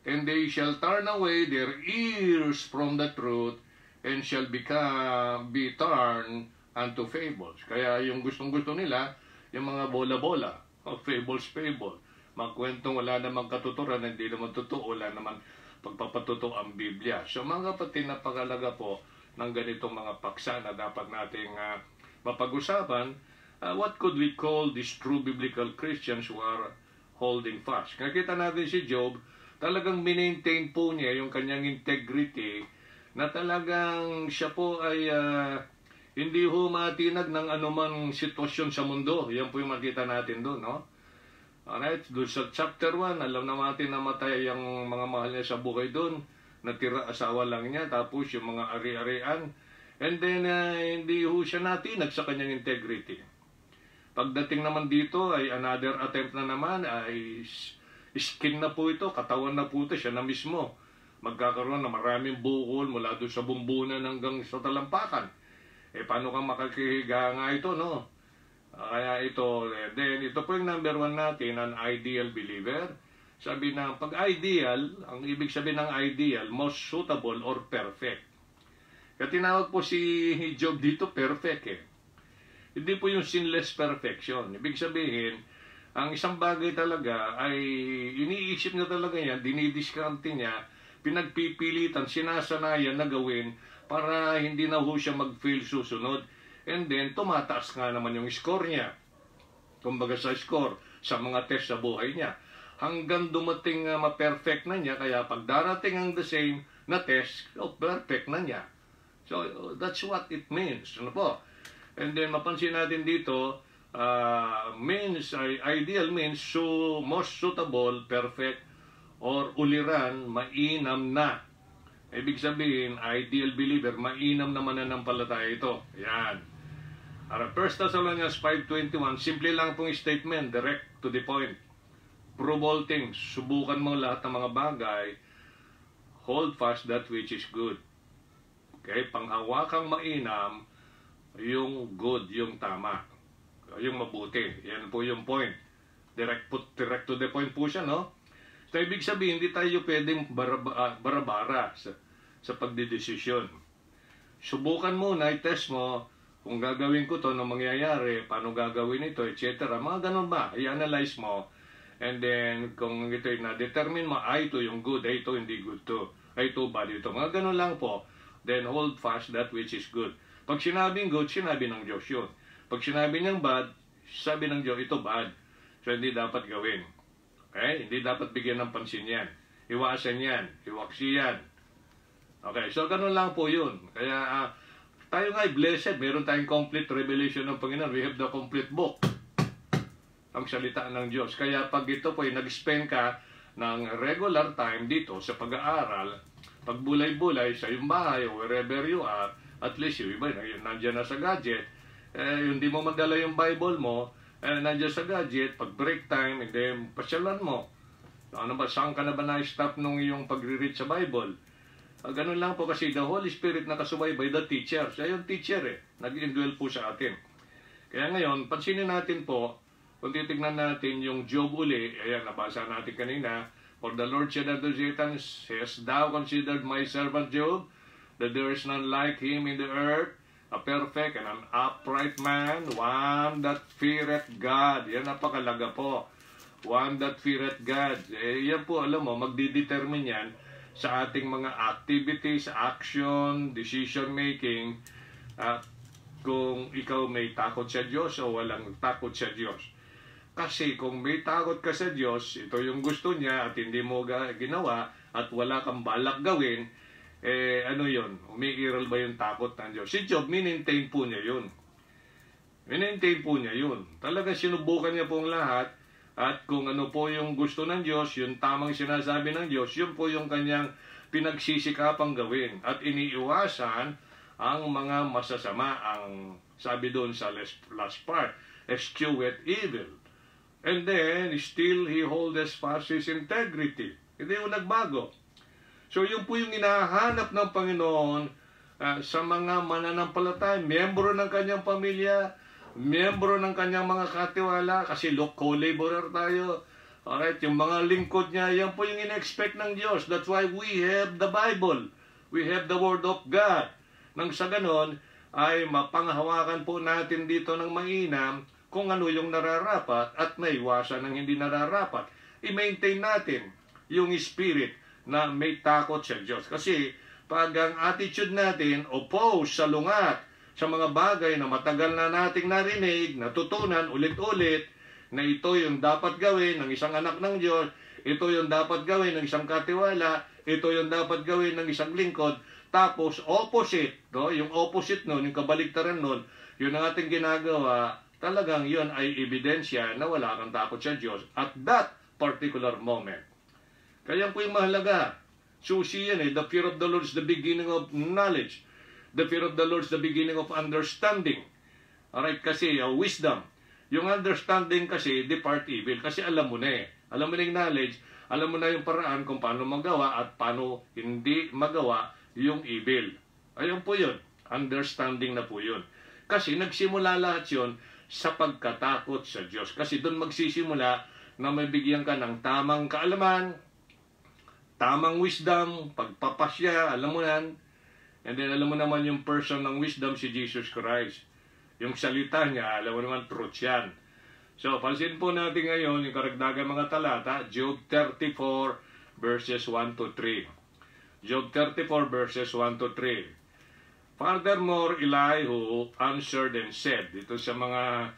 And they shall turn away their ears from the truth and shall be turned unto fables. Kaya yung gustong-gusto nila, yung mga bola-bola, fables. Mga kwentong wala namang katuturan, hindi naman totoo, wala naman pagpapatuto ang Biblia. So mga kapatid, napakalaga po ng ganitong mga paksa na dapat nating mapag-usapan. What could we call these true biblical Christians who are holding fast? Nakita natin si Job, talagang maintain po niya yung kanyang integrity na talagang siya po ay hindi humatinag ng anumang sitwasyon sa mundo. Yan po yung makita natin doon, no? Alright, doon sa chapter 1, alam na natin na matay yung mga mahal niya sa buhay doon. Natira asawa lang niya, tapos yung mga ari-arian. And then, hindi ho siya natinag sa kanyang integrity. Pagdating naman dito ay another attempt na naman, ay skin na po ito, katawan na po ito, siya na mismo. Magkakaroon na maraming bukol mula doon sa bumbunan hanggang sa talampakan. Paano kang makakihiga nga ito, no? Kaya ito, then ito po yung number 1 natin, an ideal believer. Sabi na, pag ideal, ang ibig sabihin ng ideal, most suitable or perfect. Kaya tinawag po si Job dito, perfect Hindi po yung sinless perfection. Ibig sabihin, ang isang bagay talaga ay iniisip niya talaga yan, dinidiskarte niya, pinagpipilitan, sinasanayan na gawin para hindi na ho siya mag-fail susunod. And then, tumataas nga naman yung score niya. Kumbaga sa score, sa mga test sa buhay niya. Hanggang dumating ma-perfect na niya, kaya pag darating ang the same na test, perfect na niya. So, that's what it means. Ano po? And then, mapansin natin dito, ideal means most suitable, perfect, or uliran, mainam na. Ibig sabihin, ideal believer, mainam na mananampalataya ito. Yan. 1 Thessalonians 5:21, simple lang pong statement, direct to the point. Prove all things, subukan mo lahat ng mga bagay, hold fast that which is good. Okay, panghawakang mainam, yung good, yung tama, yung mabuti. Yan po yung point. Direct to the point po siya, no? So, ibig sabihin, hindi tayo pwedeng bara-bara sa pagdidesisyon. Subukan mo, i-test mo, kung gagawin ko to, ano mangyayari, paano gagawin ito, etc. Mga ganun ba? I-analyze mo. And then, kung ito'y na-determine mo, ito yung good, ito hindi good to, ito bad ito. Mga ganun lang po. Then, hold fast that which is good. Pag sinabing good, sinabi ng Diyos yun. Pag sinabi niyang bad, sabi ng Diyos, ito bad. So, hindi dapat gawin. Okay? Hindi dapat bigyan ng pansin yan. Iwasan yan. Iwaksi yan. Okay, so ganun lang po yun. Kaya, tayo nga ay blessed. Meron tayong complete revelation ng Panginoon. We have the complete book. Ang salita ng Diyos. Kaya pag ito po ay nag-spend ka ng regular time dito sa pag-aaral, pagbulay-bulay sa iyong bahay o wherever you are, at least yung iba, nandiyan na sa gadget, hindi mo madala yung Bible mo, nandiyan sa gadget, pag break time, hindi pasyalan mo. Ano ba, saan ka na ba na-stop nung iyong pagre-read sa Bible? Ganun lang po kasi the Holy Spirit nakasubaybay, the teacher. Siya yung teacher nag-indwell po sa atin. Kaya ngayon, pansinin natin po, kung titignan natin yung Job uli, ayan, nabasa natin kanina, for the Lord said unto Satan, hast thou considered my servant Job, that there is none like him in the earth, a perfect and an upright man, one that feareth God. Yan, napakalaga po. One that feareth God. Yan po, alam mo, magdidetermine yan sa ating mga activities, action, decision making, kung ikaw may takot sa Diyos o walang takot sa Diyos. Kasi kung may takot ka sa Diyos, ito yung gusto niya at hindi mo ginawa at wala kang balak gawin, ano yun? Umiiral ba yung takot ng Diyos? Si Job, minintain po niya yun. Minintain po niya yun. Talagang sinubukan niya pong lahat. At kung ano po yung gusto ng Diyos, yung tamang sinasabi ng Diyos, yun po yung kanyang pinagsisikapang gawin. At iniiwasan ang mga masasama, ang sabi doon sa last part, escheweth evil. And then, still he holds fast his integrity. Hindi yung nagbago. So, yun po yung hinahanap ng Panginoon sa mga mananampalataya, miyembro ng kanyang pamilya, miyembro ng kanyang mga katiwala, kasi co-laborer tayo. Alright, yung mga lingkod niya, yan po yung in-expect ng Diyos. That's why we have the Bible. We have the Word of God. Nang sa ganon, ay mapanghawakan po natin dito ng mainam kung ano yung nararapat at naiwasan ng hindi nararapat. I-maintain natin yung spirit na may takot sa Diyos. Kasi pag ang attitude natin oppose sa lungat, sa mga bagay na matagal na nating narinig, natutunan ulit-ulit, na ito yung dapat gawin ng isang anak ng Diyos, ito yung dapat gawin ng isang katiwala, ito yung dapat gawin ng isang lingkod, tapos opposite, no? Yung opposite nun, yung kabaliktaran nun, yun ang ating ginagawa, talagang yun ay ebidensya na wala kang takot sa Diyos at that particular moment. Kaya po yung mahalaga, susi yan the fear of the Lord is the beginning of knowledge. The fear of the Lord is the beginning of understanding. Alright, kasi wisdom. Yung understanding kasi, depart evil. Kasi alam mo na Alam mo na yung knowledge, alam mo na yung paraan kung paano magawa at paano hindi magawa yung evil. Ayun po yun. Understanding na po yun. Kasi nagsimula lahat yun sa pagkatakot sa Diyos. Kasi doon magsisimula na mabigyan ka ng tamang kaalaman, tamang wisdom, pagpapasya, alam mo yan. And then alam mo naman yung person ng wisdom, si Jesus Christ. Yung salita niya, alam mo naman, truth yan. So, pansin po natin ngayon yung karagdagang mga talata, Job 34 verses 1 to 3. Job 34 verses 1 to 3. Furthermore, Elihu answered and said, dito sa mga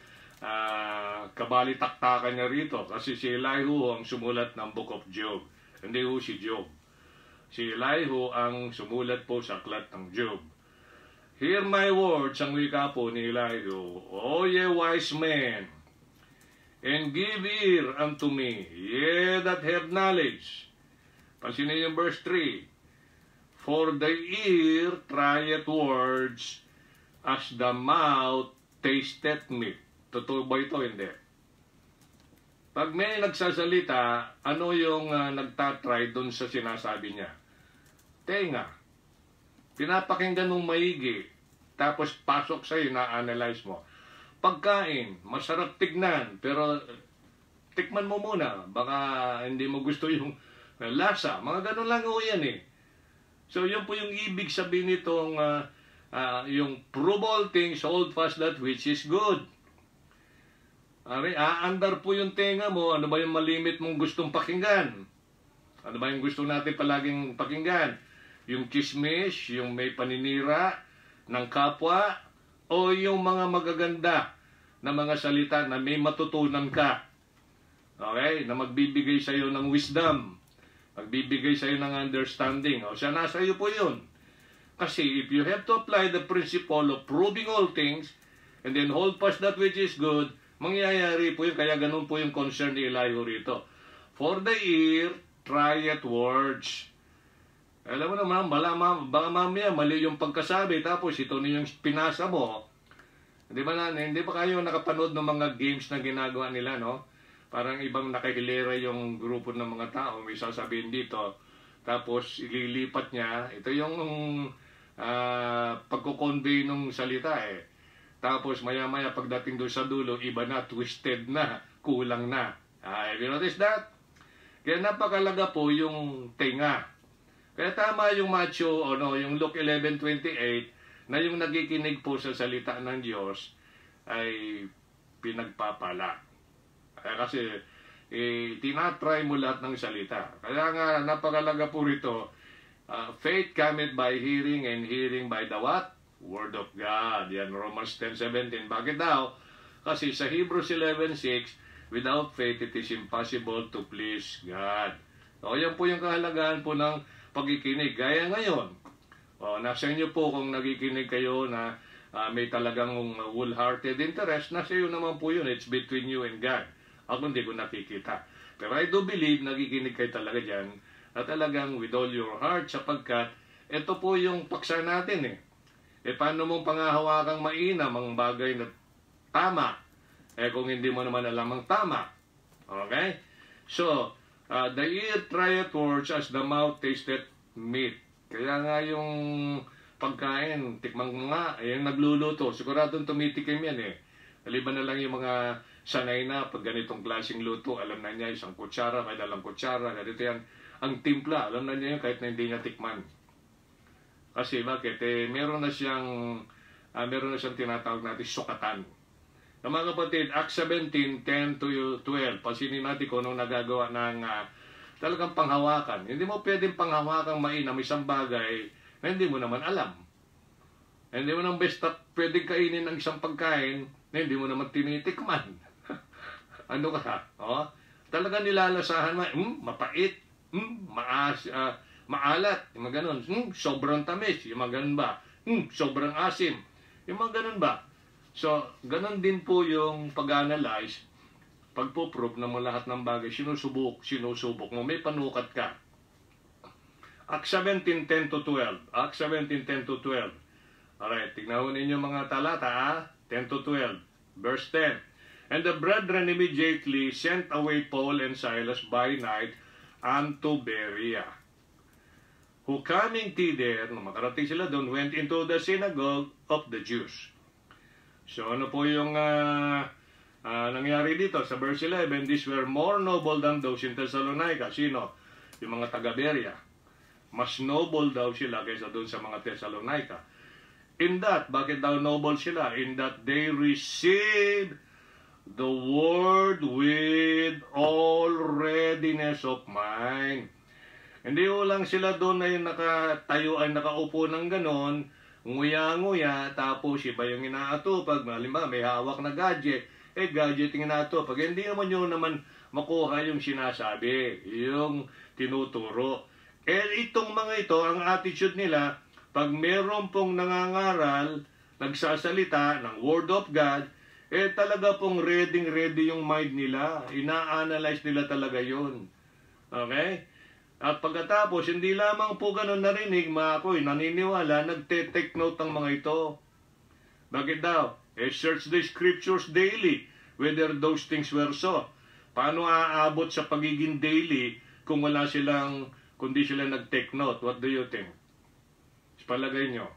kabalitaktakan niya rito, kasi si Elihu ang sumulat ng Book of Job. Hindi ho si Job. Si Elihu ang sumulat po sa aklat ng Job. Hear my words, ang wika po ni Elihu, O ye wise men, and give ear unto me, ye that have knowledge. Pansinin yung verse 3. For the ear trieth words, as the mouth tasteth meat. Totoo ba ito? Hindi. Pag may nagsasalita, ano yung nagtatry dun sa sinasabi niya? Tenga. Pinapakinggan mong maigi, tapos pasok sa'yo, na-analyze mo. Pagkain, masarap tignan, pero tikman mo muna. Baka hindi mo gusto yung lasa. Mga ganun lang o yan eh. So yun po yung ibig sabihin nitong yung prove all things, hold fast that which is good. Aandar po yung tenga mo, ano ba yung malimit mong gustong pakinggan? Ano ba yung gusto natin palaging pakinggan? Yung chismis, yung may paninira ng kapwa, o yung mga magaganda na mga salita na may matutunan ka. Okay? Na magbibigay sa iyo ng wisdom. Magbibigay sa iyo ng understanding. O siya nasa iyo po yun. Kasi if you have to apply the principle of proving all things and then hold fast that which is good, mangyayari po yun. Kaya ganun po yung concern ni Elihu rito. For the ear, trieth words. Alam mo naman, baka mamaya mali yung pagkasabi, tapos ito na yung pinasa mo. Hindi ba kayo nakapanood ng mga games na ginagawa nila, no? Parang ibang nakahilera yung grupo ng mga tao, may sasabihin dito, tapos ililipat niya, ito yung pagko-convey ng salita eh. Tapos maya-maya pagdating doon sa dulo, iba na, twisted na, kulang na. Have you noticed that? Kaya napakalaga po yung tenga. Kaya tama yung Matthew, yung Luke 11:28, na yung nagikinig po sa salita ng Diyos ay pinagpapala. Kasi tinatry mo lahat ng salita. Kaya nga napakalaga po rito, faith cometh by hearing and hearing by the what? Word of God. Yan, Romans 10:17. Bakit daw? Kasi sa Hebrews 11:6, without faith it is impossible to please God. So, yan po yung kahalagaan po ng pagkikinig. Gaya ngayon, nasa inyo po kung nagikinig kayo na may talagang wholehearted interest, nasa iyo naman po yun. It's between you and God. Ako hindi ko nakikita. Pero I do believe nagikinig kayo talaga dyan na talagang with all your heart, sapagkat ito po yung paksa natin eh. Paano mong pangahawakang mainam ang bagay na tama kung hindi mo naman alam ang tama. Okay? So, the ear trieth words as the mouth tasted meat. Kaya nga yung pagkain, tikman mo nga, yung nagluluto, siguradong tumitikim yan eh. Maliban na lang yung mga sanay na pag ganitong klaseng luto, alam na niya isang kutsara, may dalang kutsara, ganito yan. Ang timpla, alam na niya yun kahit na hindi niya tikman. Kasi bakit? Meron na siyang tinatawag natin sukatan. Na mga kapatid, Acts 17:10-12, pasinin natin kung anong nagagawa ng talagang panghawakan. Hindi mo pwedeng panghawakan mainam isang bagay na hindi mo naman alam. Hindi mo naman basta pwedeng kainin ng isang pagkain na hindi mo naman tinitikman. Ano ka? Oh? Talagang nilalasahan mo, mapait, maalat, yung mga ganun. Sobrang tamis, yung mga ganun ba? Sobrang asim, yung mga ganun ba? So, ganun din po yung pag-analyze, pagpo-prove na mo lahat ng bagay, sinusubok mo, may panukat ka. Acts 17:10 to 12. Acts 17:10 to 12. Alright, tignan ho ninyo mga talata, 10 to 12. Verse 10. And the brethren immediately sent away Paul and Silas by night unto Berea. Who coming thither, nung makarating sila doon, went into the synagogue of the Jews. So ano po yung nangyari dito sa verse 11? These were more noble than those in Thessalonica. Sino? Yung mga taga-Berea. Mas noble daw sila kaysa doon sa mga Thessalonica. In that, bakit daw noble sila? In that they received the word with all readiness of mind. Hindi ko lang sila doon ay nakatayo ay nakaupo ng ganon, nguya-nguya, tapos iba yung inaatupag. Halimbawa, may hawak na gadget, gadget yung inaatupag. Hindi naman yun naman makuha yung sinasabi, yung tinuturo. Itong mga ito, ang attitude nila, pag meron pong nangangaral, nagsasalita ng Word of God, talaga pong ready yung mind nila. Ina-analyze nila talaga yun. Okay? At pagkatapos, hindi lamang po ganun narinig, ako'y naniniwala, nagte-take note ng mga ito. Bakit daw? Search the scriptures daily, whether those things were so. Paano aabot sa pagiging daily kung kundi sila nag-take note? What do you think? Palagay nyo.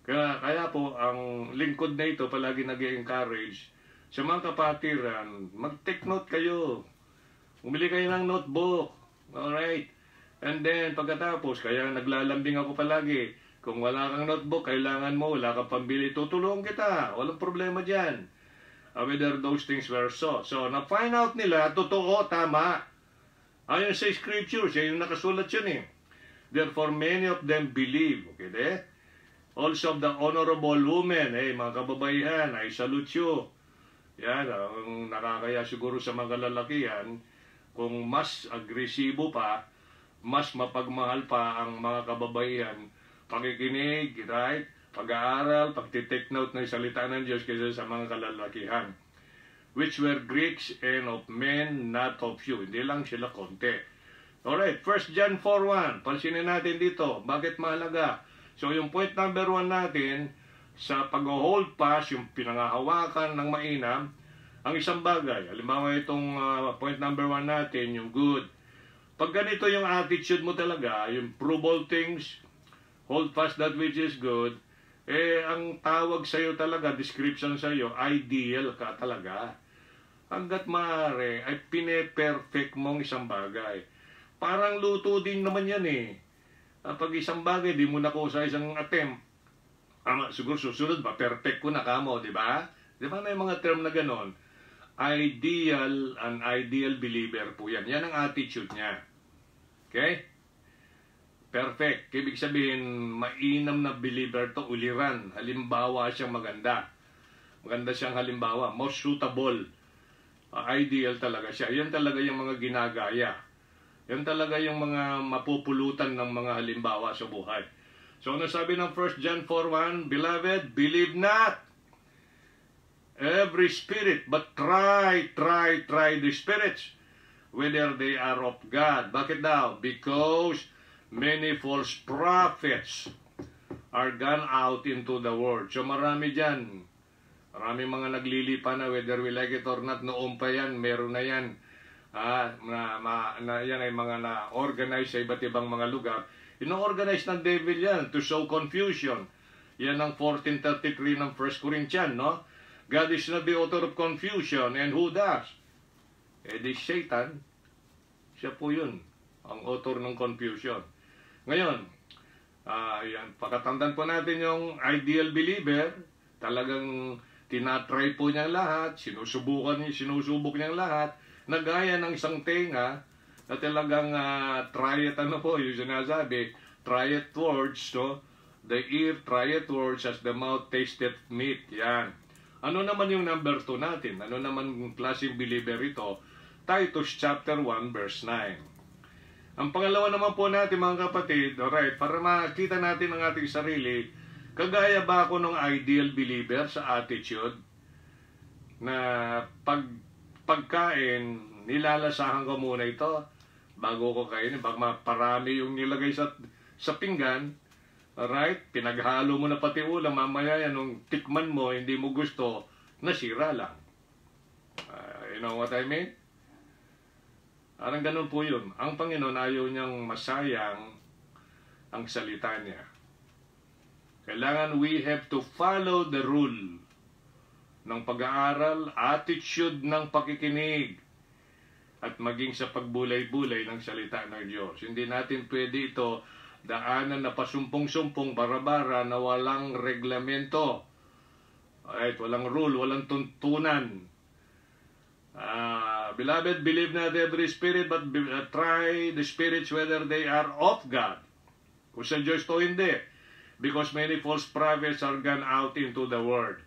Kaya po, ang lingkod na ito palagi nag-encourage sa mga kapatiran, mag-take note kayo. Umili kayo ng notebook. Alright? And then, pagkatapos, kaya naglalambing ako palagi. Kung wala kang notebook, kailangan mo, wala kang pambili, tutulungan kita. Walang problema dyan. Whether those things were so. So, na-find out nila, totoo, tama. Ayon sa scriptures, yung nakasulat yun eh. Therefore, many of them believe. Okay, de? Also of the honorable women, mga kababaihan, I salute you. Yan, ang nakakaya siguro sa mga lalakihan, kung mas agresibo pa, mas mapagmahal pa ang mga kababaihan, pakikinig, right? Pag-aaral, pagtitake note ng salita ng Diyos kaysa sa mga kalalakihan. Which were Greeks and of men, not of few. Hindi lang sila konti. Alright, 1 John 4:1. Pansinin natin dito. Bakit mahalaga? So, yung point number 1 natin, sa pag-hold pass, yung pinangahawakan ng mainam, ang isang bagay. Halimbawa itong point number 1 natin, yung good. Pag ganito yung attitude mo talaga, yung prove all things, hold fast that which is good, ang tawag sa'yo talaga, description sa'yo, ideal ka talaga. Hanggat maaari, ay pine-perfect mong isang bagay. Parang luto din naman yan eh. Pag isang bagay, di mo na ko sa isang attempt. Siguro susunod ba, perfect ko na kamo, di ba? Di ba may mga term na ganon? Ideal, an ideal believer po yan. Yan ang attitude niya. Okay? Perfect. Ibig sabihin, mainam na believer to, uliran. Halimbawa siyang maganda. Maganda siyang halimbawa. Most suitable. Ideal talaga siya. Yan talaga yung mga ginagaya. Yan talaga yung mga mapupulutan ng mga halimbawa sa buhay. So, ano sabi ng 1 John 4:1? Beloved, believe not every spirit, but try the spirits, whether they are of God. Bakit daw? Because many false prophets are gone out into the world. So, marami dyan. Maraming mga naglilipa na, whether we like it or not, noon pa yan, meron na yan. Yan ay mga na-organize sa iba't ibang mga lugar. Ino-organize ng devil yan to sow confusion. Yan ang 14:33 ng 1 Corinthians, no? God is not the author of confusion, and who does? Di Satan. Siya po yun, ang author ng confusion. Ngayon, pakatandaan po natin yung ideal believer, talagang tinatry po niya lahat, sinusubok niya lahat, na gaya ng isang tenga na talagang try it, ano po, yung sinasabi, try it words, no? The ear, try it words as the mouth tasted meat. Yan. Ano naman yung number 2 natin? Ano naman yung klaseng believer ito? Titus chapter 1 verse 9. Ang pangalawa naman po natin mga kapatid, alright, para makita natin ang ating sarili, kagaya ba ako ng ideal believer sa attitude na pagkain, nilalasahan ko muna ito bago ko kainin, baka maparami yung nilagay sa pinggan, alright, pinaghalo mo na pati ulam, mamaya yan, nung tikman mo, hindi mo gusto, nasira lang. You know what I mean? Parang ganun po yun. Ang Panginoon ayaw niyang masayang ang salita niya. Kailangan we have to follow the rule ng pag-aaral, attitude ng pakikinig, at maging sa pagbulay-bulay ng salita ng Diyos. Hindi natin pwede ito daanan na pasumpong-sumpong, barabara na walang reglamento. Alright, walang rule, walang tuntunan. Beloved, believe not every spirit, but try the spirits whether they are of God. Kung sa Diyos to hindi. Because many false prophets are gone out into the world.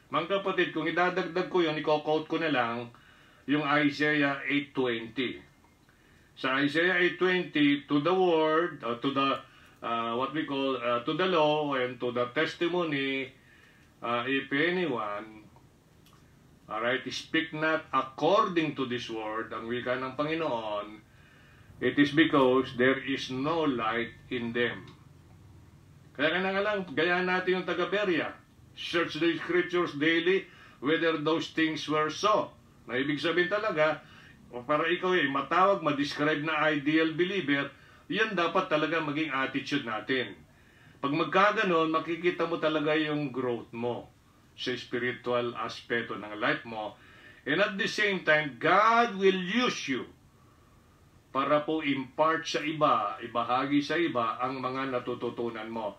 Mga kapatid, kung idadagdag ko yun, i-quote ko na lang yung Isaiah 8:20. Sa Isaiah 8:20, to the word, to the, what we call, to the law and to the testimony, if anyone, alright, speak not according to this word, ang wika ng Panginoon, it is because there is no light in them. Kaya nga lang, gayaan natin yung taga-Berea. Search the scriptures daily whether those things were so. Na ibig sabihin talaga, para ikaw ay matawag, ma-describe na ideal believer, yan dapat talaga maging attitude natin. Pag magkaganon, makikita mo talaga yung growth mo sa spiritual aspeto ng life mo. And at the same time, God will use you para po impart sa iba, ibahagi sa iba ang mga natututunan mo.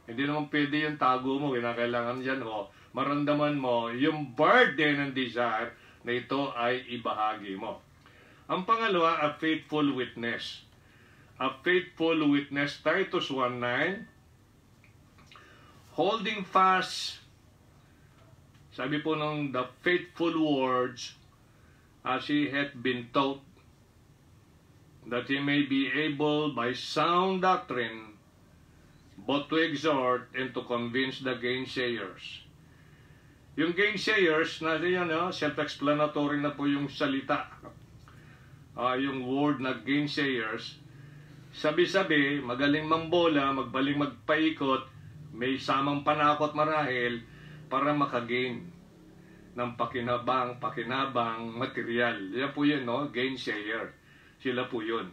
Hindi naman pwede yung tago mo, kinakailangan dyan, maramdaman mo yung burden and desire na ito ay ibahagi mo. Ang pangalawa, a faithful witness. A faithful witness, Titus 1:9, holding fast, sabi po ng the faithful words, as he hath been taught, that he may be able by sound doctrine both to exhort and to convince the gainsayers. Yung gainsayers, self-explanatory na po yung salita. Yung word na gainsayers, sabi-sabi, magaling mambola, magbaling magpaikot, may samang panakot marahil, para makagain ng pakinabang material. Yan po yun, no? Gainsayer. Sila po yun.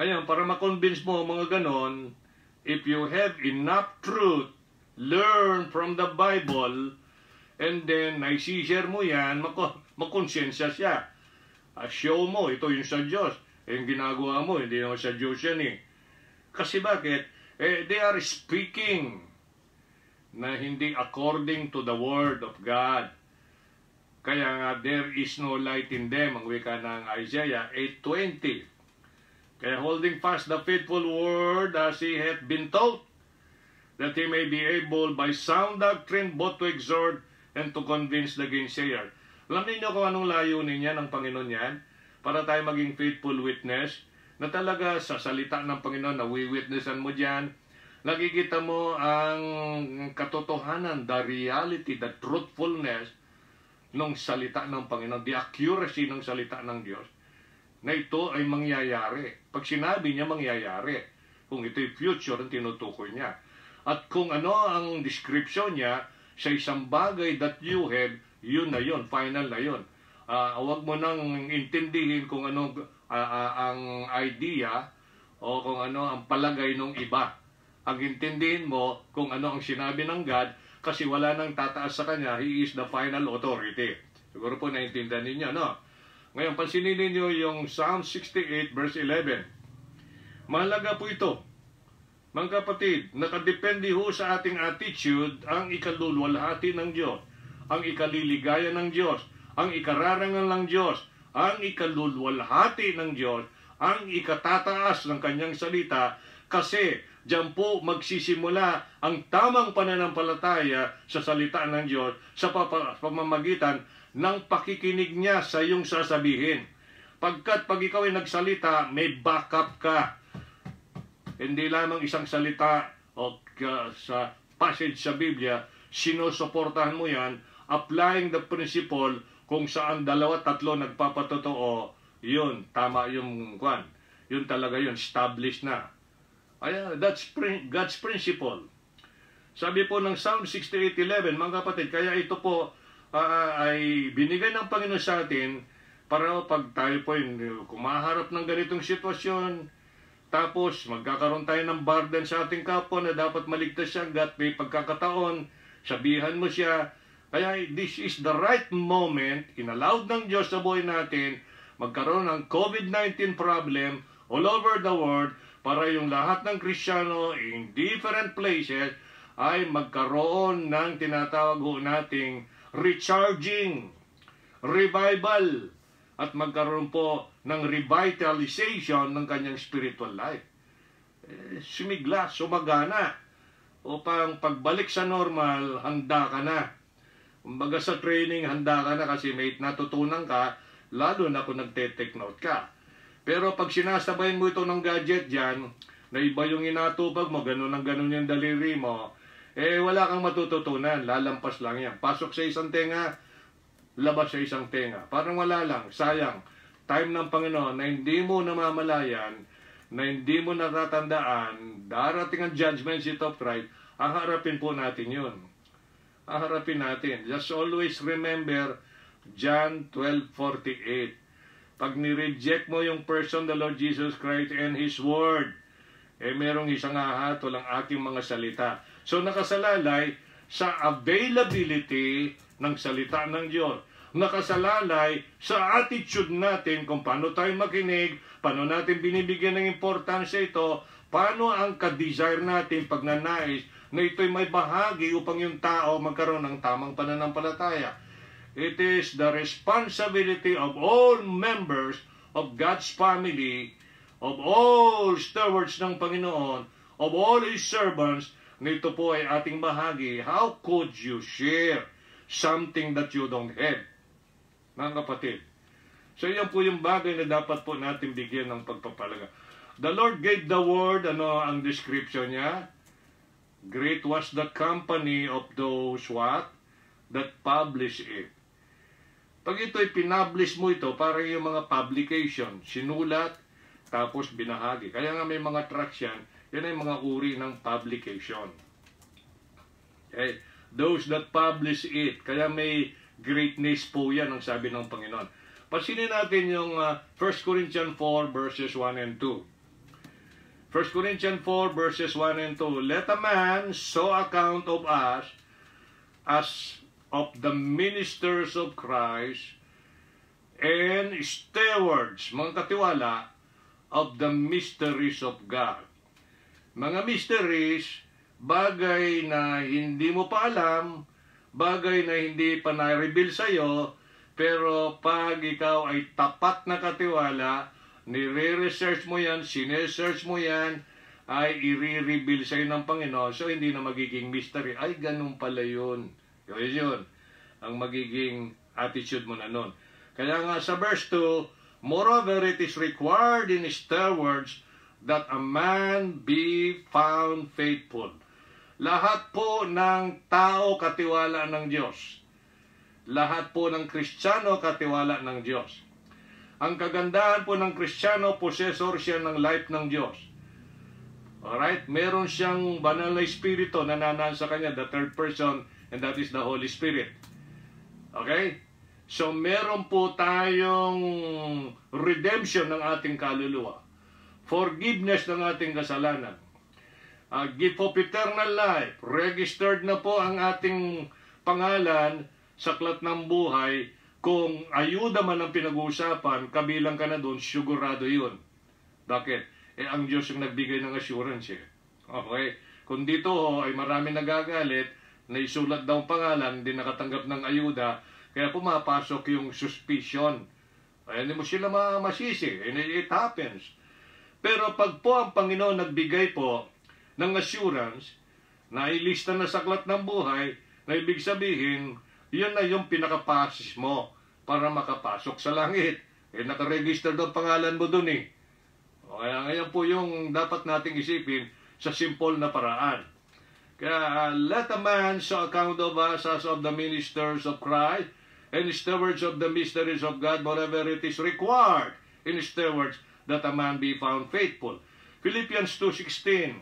Ngayon, para makonvince mo mga ganon, if you have enough truth, learn from the Bible, and then naisishare mo yan, makonsensya siya. Show mo, ito yung sa Diyos. Yung ginagawa mo, hindi naman sa Diyos yan eh. Kasi bakit? They are speaking na hindi according to the Word of God. Kaya nga, there is no light in them, ang wika ng Isaiah 8:20. Kaya holding fast the faithful word as he hath been taught, that he may be able by sound doctrine both to exhort and to convince the gainsayer. Alam niyo kung anong layunin niya ng Panginoon yan? Para tayo maging faithful witness, na talaga sa salita ng Panginoon na wiwitnessan mo dyan, nakikita mo ang katotohanan, the reality, the truthfulness ng salita ng Panginoon, the accuracy ng salita ng Diyos, na ito ay mangyayari. Pag sinabi niya, mangyayari. Kung ito'y future, ang tinutukoy niya. At kung ano ang description niya sa isang bagay that you have, yun na yun, final na yun. Huwag mo nang intindihin kung ano ang idea o kung ano ang palagay ng iba. Ang intindihin mo kung ano ang sinabi ng God, kasi wala nang tataas sa kanya, He is the final authority. Siguro po naintindihan ninyo, no? Ngayon, pansinin ninyo yung Psalm 68 verse 11. Mahalaga po ito. Mga kapatid, nakadepende ho sa ating attitude ang ikalulwalhati ng Diyos, ang ikaliligaya ng Diyos, ang ikararangal ng Diyos, ang ikalulwalhati ng Diyos ang ikatataas ng kanyang salita kasi diyan po magsisimula ang tamang pananampalataya sa salita ng Diyos sa pamamagitan ng pakikinig niya sa iyong sasabihin. Pagkat pag ikaw ay nagsalita, may backup ka. Hindi lamang isang salita o sa passage sa Biblia, sinusuportahan mo yan, applying the principle kung saan 2-3 nagpapatotoo, yun, tama yung kwan. Yun talaga yun, established na. That's God's principle. Sabi po ng Psalm 68:11, mga kapatid, kaya ito po ay binigay ng Panginoon sa atin para pag tayo po kumaharap ng ganitong sitwasyon, tapos magkakaroon tayo ng burden sa ating kapwa na dapat maligtas siya hanggat may pagkakataon, sabihan mo siya. Kaya this is the right moment, inallowed ng Diyos sa buhay natin, magkaroon ng COVID-19 problem all over the world para yung lahat ng Kristiyano in different places ay magkaroon ng tinatawag nating recharging, revival, at magkaroon po ng revitalization ng kanyang spiritual life. Sumigla, sumagana, upang pagbalik sa normal, handa ka na. Kumbaga sa training, handa ka na kasi may natutunan ka, lalo na kung nagte-take note ka. Pero pag sinasabayin mo ito ng gadget dyan, na iba yung inatupag mo, ganun ang ganun yung daliri mo, wala kang matututunan, lalampas lang yan. Pasok sa isang tenga, labas sa isang tenga. Parang wala lang, sayang. Time ng Panginoon na hindi mo namamalayan, na hindi mo natatandaan, darating ang judgment seat of Christ, harapin po natin yun. Harapin natin. Just always remember John 12:48. Pag ni-reject mo yung person, the Lord Jesus Christ and His Word, merong isang hahatol ang aking mga salita. So nakasalalay sa availability ng salita ng Diyos. Nakasalalay sa attitude natin kung paano tayo makinig, paano natin binibigyan ng importansya ito, paano ang ka-desire natin pag nanais na ito'y may bahagi upang yung tao magkaroon ng tamang pananampalataya. It is the responsibility of all members of God's family, of all stewards ng Panginoon, of all His servants, na ito po ay ating bahagi. How could you share something that you don't have? Mga kapatid. So yan po yung bagay na dapat po natin bigyan ng pagpapalaga. The Lord gave the word, ang description niya? Great was the company of those what? That publish it. Pag ito'y pinablish mo ito, parang yung mga publication, sinulat, tapos binahagi. Kaya nga may mga tracts yan ay mga uri ng publication. Okay? Those that publish it. Kaya may greatness po yan ang sabi ng Panginoon. Pasinin natin yung 1 Corinthians 4 verses 1 and 2. 1 Corinthians 4 verses 1 and 2. Let a man so account of us as of the ministers of Christ and stewards, mga katiwala, of the mysteries of God. Mga mysteries, bagay na hindi mo pa alam, bagay na hindi pa na-reveal sa'yo, pero pag ikaw ay tapat na katiwala, nire-research mo yan, sinesearch mo yan, ay i-reveal sa'yo ng Panginoon, so hindi na magiging mystery. Ay, ganun pala yun. Yun, ang magiging attitude mo na nun. Kaya nga sa verse 2, moreover, it is required in stewards that a man be found faithful. Lahat po ng tao katiwala ng Diyos. Lahat po ng Kristiyano katiwala ng Diyos. Ang kagandahan po ng Kristiyano, possessor siya ng life ng Diyos. Alright? Meron siyang banal na espiritu na nanaan sa kanya, the third person, and that is the Holy Spirit. Okay? So, meron po tayong redemption ng ating kaluluwa. Forgiveness ng ating kasalanan. Gift of eternal life. Registered na po ang ating pangalan sa aklat ng buhay. Kung ayuda man ang pinag-uusapan, kabilang ka na doon, sigurado yun. Bakit? Ang Diyos yung nagbigay ng assurance eh. Okay? Kung dito ay marami nagagalit, na isulat daw ang pangalan, hindi nakatanggap ng ayuda, kaya pumapasok yung suspicion. Ay, hindi mo sila masisi. And it happens. Pero pag po ang Panginoon nagbigay po ng assurance na ilista na sa aklat ng buhay, na ibig sabihin, yun na yung pinakapasis mo para makapasok sa langit. Eh, nakaregister daw pangalan mo dun eh. O, kaya ngayon po yung dapat nating isipin sa simple na paraan. Kaya let a man so account of us as of the ministers of Christ and stewards of the mysteries of God, whatever it is required in stewards, that a man be found faithful. Philippians 2:16.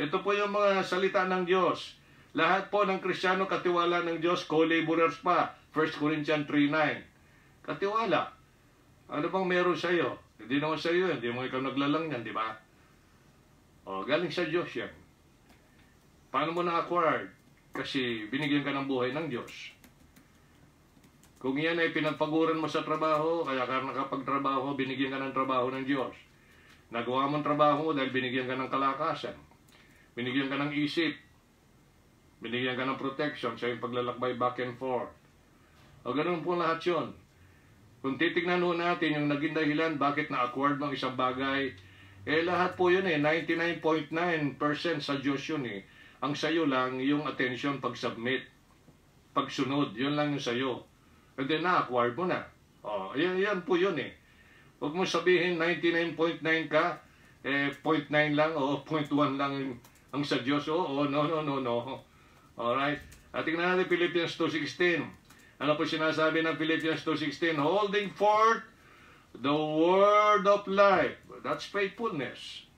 Ito po yung mga salita ng Diyos. Lahat po ng Kristiyano katiwala ng Diyos, co-laborers pa. 1 Corinthians 3:9. Katiwala. Ano bang meron sa iyo? Hindi naman sa iyo, hindi mo ikaw naglalang yan, di ba? O, galing sa Diyos yan. Paano mo na-acquired? Kasi binigyan ka ng buhay ng Diyos. Kung yan ay pinagpaguran mo sa trabaho, kaya ka nakapagtrabaho, binigyan ka ng trabaho ng Diyos. Nagawa mo ang trabaho mo dahil binigyan ka ng kalakasan. Binigyan ka ng isip. Binigyan ka ng protection sa iyong paglalakbay back and forth. O ganoon po lahat yun. Kung titignan ho natin yung naging dahilan bakit na-acquired ng isang bagay, eh lahat po yun eh, 99.9% sa Diyos yun eh. Ang sayo lang yung attention pag-submit, pagsunod, yun lang yung sayo. And then na-acquired mo na. O, yan po yun eh. Huwag mo sabihin 99.9 ka, eh 0.9 lang o 0.1 lang ang sa Diyos. O, no. Alright? At tingnan natin Philippians 2:16. Ano po sinasabi ng Philippians 2:16? Holding forth the word of life. That's faithfulness.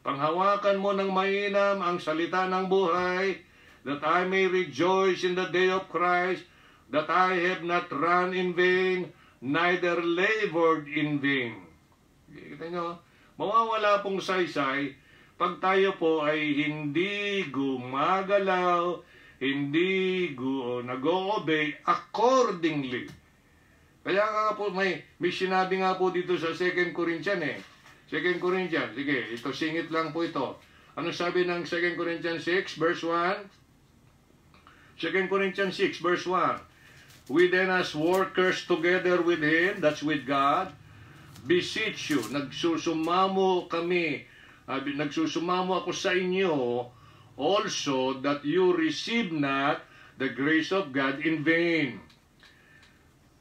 Panghawakan mo ng mainam ang salita ng buhay, that I may rejoice in the day of Christ, that I have not run in vain, neither labored in vain. Kita nyo, mawawala pong saysay pag tayo po ay hindi gumagalaw, hindi nag-o-obey accordingly. Kaya nga po may sinabi nga po dito sa 2 Corinthians eh. 2 Corinthians, sige, ito singit lang po ito. Ano sabi ng 2 Corinthians 6 verse 1? 2 Corinthians 6 verse 1. We then as workers together with Him, that's with God, beseech you, nagsusumamo kami, nagsusumamo ako sa inyo, also that you receive not the grace of God in vain.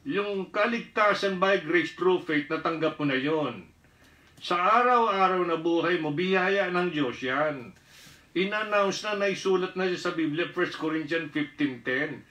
Yung kaligtasan by grace through faith, natanggap mo na yon. Sa araw-araw na buhay mo, biyaya ng Diyos yan. In-announce na, naisulat na sa Biblia, 1 Corinthians 15:10.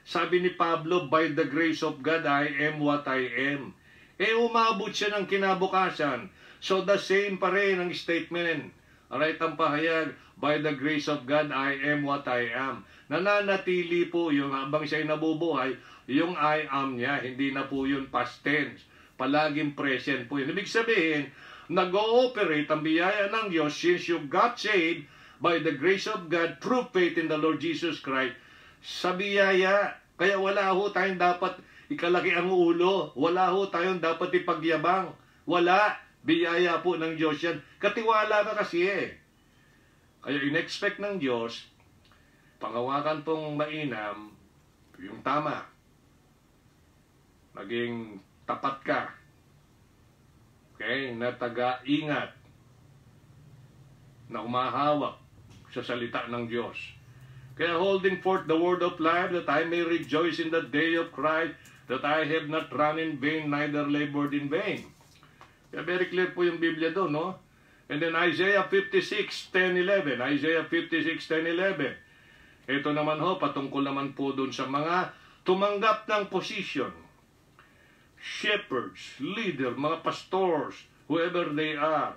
Sabi ni Pablo, by the grace of God, I am what I am. Eh, umabot siya ng kinabukasan. So, the same pa rin ang statement. Alright, ang pahayag, by the grace of God, I am what I am. Nananatili po yung habang siya'y nabubuhay, yung I am niya, hindi na po yun past tense. Palaging present po yun. Ibig sabihin, nag-ooperate ang biyaya ng Diyos since you got saved by the grace of God through faith in the Lord Jesus Christ. Sa biyaya, kaya wala ho tayong dapat ikalaki ang ulo. Wala ho tayong dapat ipagyabang. Wala. Biyaya po ng Diyos yan. Katiwala ka kasi eh. Kaya in-expect ng Diyos, pangawakan pong mainam, yung tama. Maging tapat ka. Okay? Na taga-ingat. Na umahawak sa salita ng Diyos. Kaya holding forth the word of life, that I may rejoice in the day of Christ, that I have not run in vain, neither labored in vain. Kaya very clear po yung Biblia doon, no? And then Isaiah 56:10-11. Isaiah 56:10-11. Ito naman ho, patungkol naman po doon sa mga tumanggap ng position. Shepherds, leader, mga pastors, whoever they are.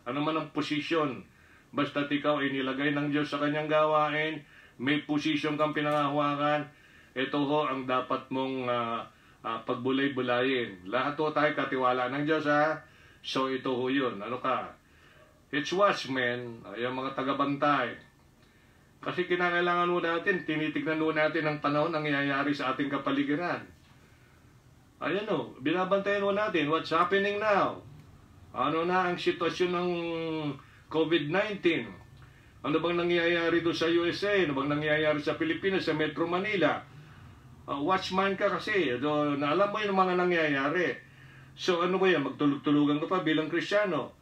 Ano man ang position, basta't ikaw ay nilagay ng Diyos sa kanyang gawain, may position kang pinangahawakan, ito ho ang dapat mong pagbulay-bulayin. Lahat ho tayo katiwala ng Diyos, ha? So ito ho yun. Ano ka? It's watchmen, yung mga tagabantay. Kasi kinakailangan ho natin, tinitignan ho natin ang panahon ang nangyayari sa ating kapaligiran. Ayan ho, binabantayan ho natin what's happening now. Ano na ang sitwasyon ng COVID-19? Ano bang nangyayari doon sa USA? Ano bang nangyayari sa Pilipinas, sa Metro Manila? Watchman ka kasi, na alam mo yung mga nangyayari. So ano ba yan? Magtulog-tulugan ka pa bilang Kristiyano.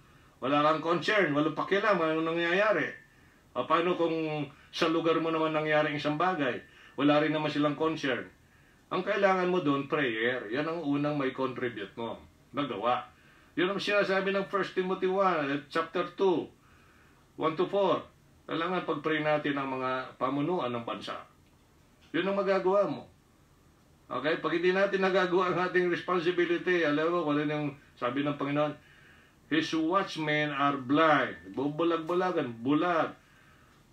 Wala kang concern, walang pakialam, ano nangyayari. Paano kung sa lugar mo naman nangyari isang bagay? Wala rin naman silang concern. Ang kailangan mo doon, prayer. Yan ang unang may contribute mo. Nagawa. Yun ang sinasabi ng 1 Timothy 1, chapter 2, 1-4. Kailangan pag-pray natin ang mga pamunuan ng bansa. Yun ang magagawa mo. Okay? Pag hindi natin nagagawa ang ating responsibility, alam mo kung ano yung sabi ng Panginoon, His watchmen are blind. Bubulag-bulagan, bulag.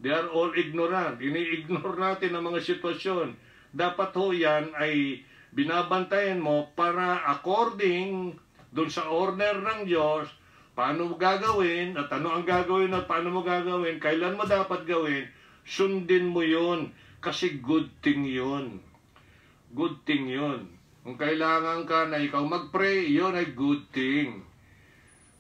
They are all ignorant. Ini-ignore natin ang mga sitwasyon. Dapat ho yan ay binabantayan mo para according doon sa order ng Diyos, paano mo gagawin, at ano ang gagawin at paano mo gagawin, kailan mo dapat gawin, sundin mo yun. Kasi good thing yun. Good thing yun. Kung kailangan ka na ikaw mag-pray, yun ay good thing.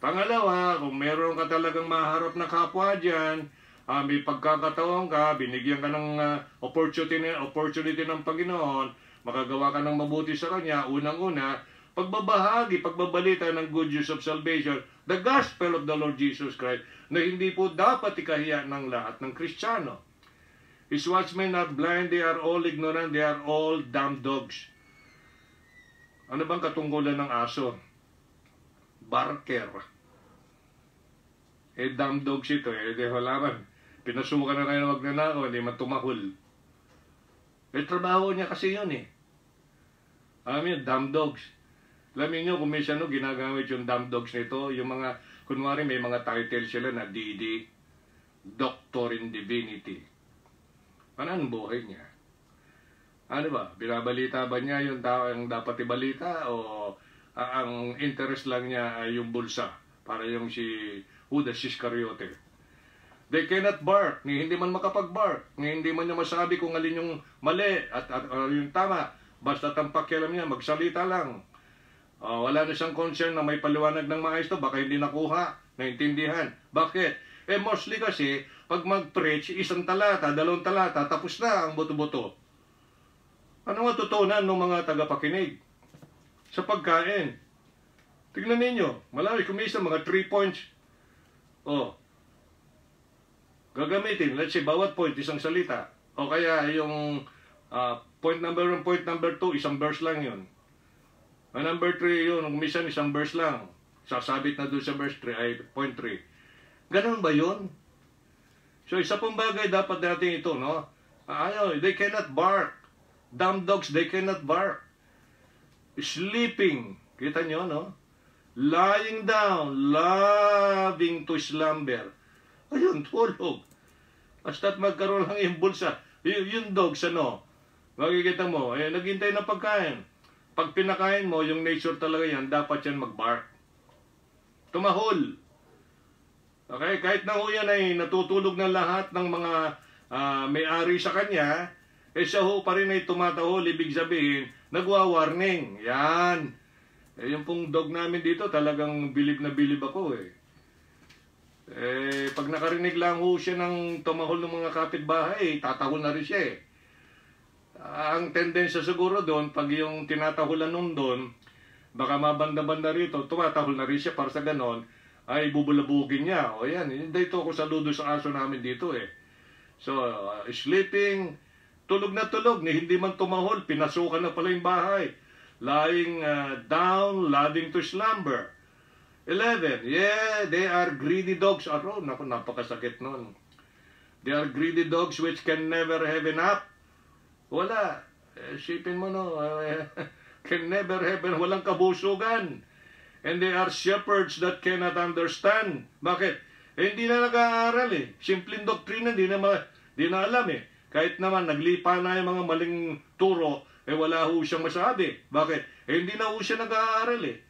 Pangalawa, kung meron ka talagang maharap na kapwa dyan, may pagkakataon ka, binigyan ka ng opportunity ng Panginoon, makagawa ka ng mabuti sa Kanya, unang-una, pagbabahagi, pagbabalita ng good news of salvation, the gospel of the Lord Jesus Christ, na hindi po dapat ikahiya ng lahat ng Kristiyano. His watchmen are blind, they are all ignorant, they are all dumb dogs. Ano bang katungkulan ng aso? Barker. Dumb dogs ito, di halaman. Pinasukan na kayo na magnanakaw, hindi man tumahol. Trabaho niya kasi yun Alam niyo, dumb dogs. Alam niyo kung minsan ginagamit yung dumb dogs nito, yung mga, kunwari may mga title sila na DD, Doctor in Divinity. Ano ang buhay niya? Ano ba? Binabalita ba niya yung ang dapat ibalita o ang interest lang niya ay yung bulsa? Para yung si Judas Iscariote. They cannot bark, ni hindi man makapag-bark, ni hindi man niya masabi kung alin yung mali at yung tama. Basta ang pakialam niya, magsalita lang. Wala na siyang concern na may paliwanag ng maayos to, baka hindi nakuha, naintindihan. Bakit? Mostly kasi, pag mag-preach, 1 talata, 2 talata, tapos na ang buto-buto. Ano matutunan ng mga tagapakinig? Sa pagkain. Tignan ninyo, malaki kumisa mga 3 points. Gagamitin, let's say, bawat point, isang salita. O kaya yung point number 1, point number 2, isang verse lang yun. Number 3 yun, kumisa isang verse lang. Sasabit na doon sa verse 3, ay point 3. Ganun ba yun? So, isa pong bagay dapat natin ito, no? They cannot bark. Dumb dogs, they cannot bark. Sleeping. Kita nyo, no? Lying down, loving to slumber. Ayun, tulog. Basta't magkaroon lang yung bulsa. Yung dogs, makikita mo, naghintay ng pagkain. Pag pinakain mo, yung nature talaga yan, dapat yan mag-bark. Tumahol. Okay, kahit na ho yan ay natutulog na lahat ng mga may-ari sa kanya, siya ho pa rin ay tumatahol, ibig sabihin, nagwa-warning. Yan. Yung pong dog namin dito, talagang bilib na bilib ako pag nakarinig lang ho siya ng tumahol ng mga kapitbahay, tatahol na rin siya Ang tendensya siguro doon, pag yung tinatahulan nun doon, baka mabanda-banda rito, tumatahol na rin siya para sa ganon, ay bubulabugin niya. O yan, hindi ito ako saludo sa aso namin dito So, sleeping, tulog na tulog, hindi man tumahol, pinasukan na pala yung bahay. Lying down, loving to slumber. 11, they are greedy dogs. Naku, napakasakit nun. They are greedy dogs which can never have enough. Wala. Isipin mo can never have enough. Walang kabusugan. And they are shepherds that cannot understand. Bakit? Hindi na nag-aaral Simpleng doktrina, di na alam Kahit naman naglipa na yung mga maling turo, wala ho siyang masabi. Bakit? Hindi na ho siya nag-aaral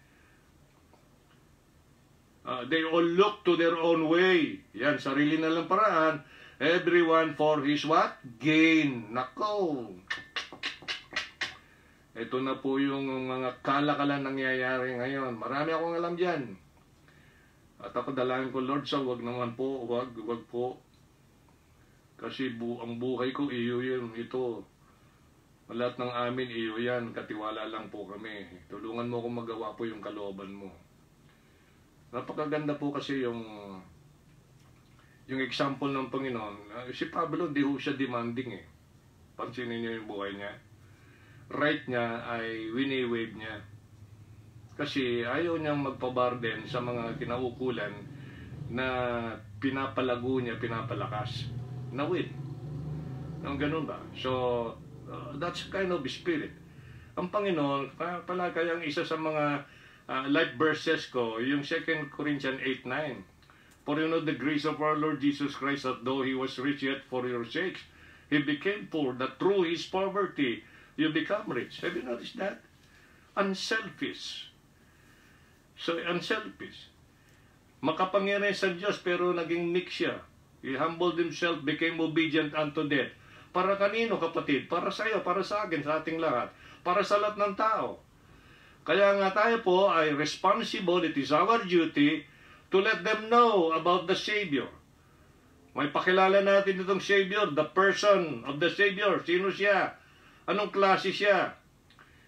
They all look to their own way. Yan, sarili na lang paraan. Everyone for his what? Gain. Nako. Ito na po yung mga kalakalan nangyayari ngayon. Marami akong alam dyan. At ako dalangin ko, Lord, wag naman po, wag po. Kasi ang buhay ko, ito. Lahat ng amin, iyo yan, katiwala lang po kami. Tulungan mo kung magawa po yung kalooban mo. Napakaganda po kasi yung example ng Panginoon. Si Pablo, di ho siya demanding eh. Pansinin niyo yung buhay niya. Right niya ay wini-wave niya. Kasi ayaw niyang magpabarden sa mga kinaukulan na pinapalago niya, pinapalakas. Nawid. Ang ganun ba? So, that's kind of spirit. Ang Panginoon, pala kayang isa sa mga life verses ko, yung 2 Corinthians 8:9. For you know the grace of our Lord Jesus Christ, that though He was rich, yet for your sakes, He became poor, that through His poverty, you become rich. Have you noticed that? Unselfish. So, unselfish. Makapangyarihan sa Diyos, pero naging meek siya. He humbled Himself, became obedient unto death. Para kanino, kapatid? Para sa iyo, para sa akin, sa ating lahat. Para sa lahat ng tao. Kaya nga tayo po ay responsible, it is our duty to let them know about the Savior. May pakilala natin itong Savior, the person of the Savior. Sino siya? Anong klase siya?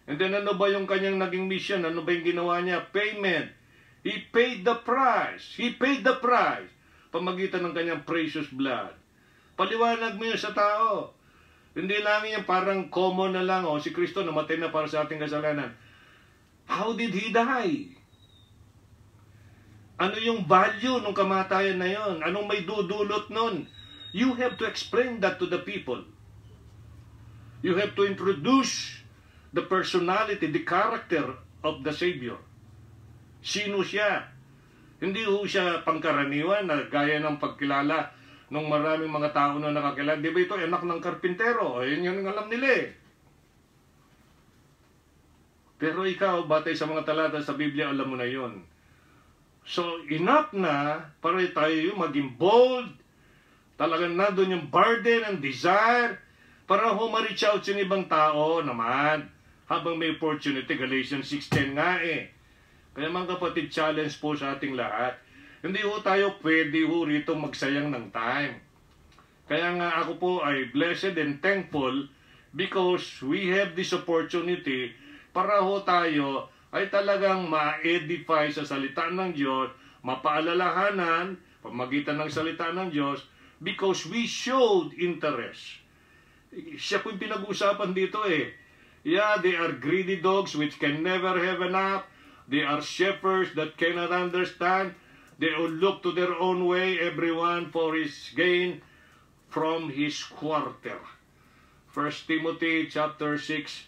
And then ano ba yung kanyang naging mission? Ano ba yung ginawa niya? Payment. He paid the price. He paid the price. Pamagitan ng kanyang precious blood. Paliwanag mo yun sa tao. Hindi lang yan parang common na lang. Si Kristo namatay na para sa ating kasalanan. How did He die? Ano yung value ng kamatayan na yon? Anong may dudulot nun? You have to explain that to the people. You have to introduce the personality, the character of the Savior. Sino siya? Hindi ho siya pangkaraniwan na gaya ng pagkilala ng maraming mga tao na nakakilala. Di ba ito anak ng karpintero? Ayun yung alam nila eh. Pero ikaw, batay sa mga talata sa Biblia, alam mo na yon. So, enough na para tayo maging bold. Talagang nandun yung burden and desire para ma-reach out sa ibang tao naman. Habang may opportunity, Galatians 6:10 nga eh. Kaya mga kapatid, challenge po sa ating lahat. Hindi ho tayo pwede ho rito magsayang ng time. Kaya nga ako po ay blessed and thankful because we have this opportunity para ho tayo ay talagang ma-edify sa salita ng Diyos, mapaalalahanan, pamagitan ng salita ng Diyos, because we showed interest. Siya po yung pinag-uusapan dito eh. Yeah, they are greedy dogs which can never have enough. They are shepherds that cannot understand. They all look to their own way, everyone for his gain from his quarter. 1 Timothy chapter 6,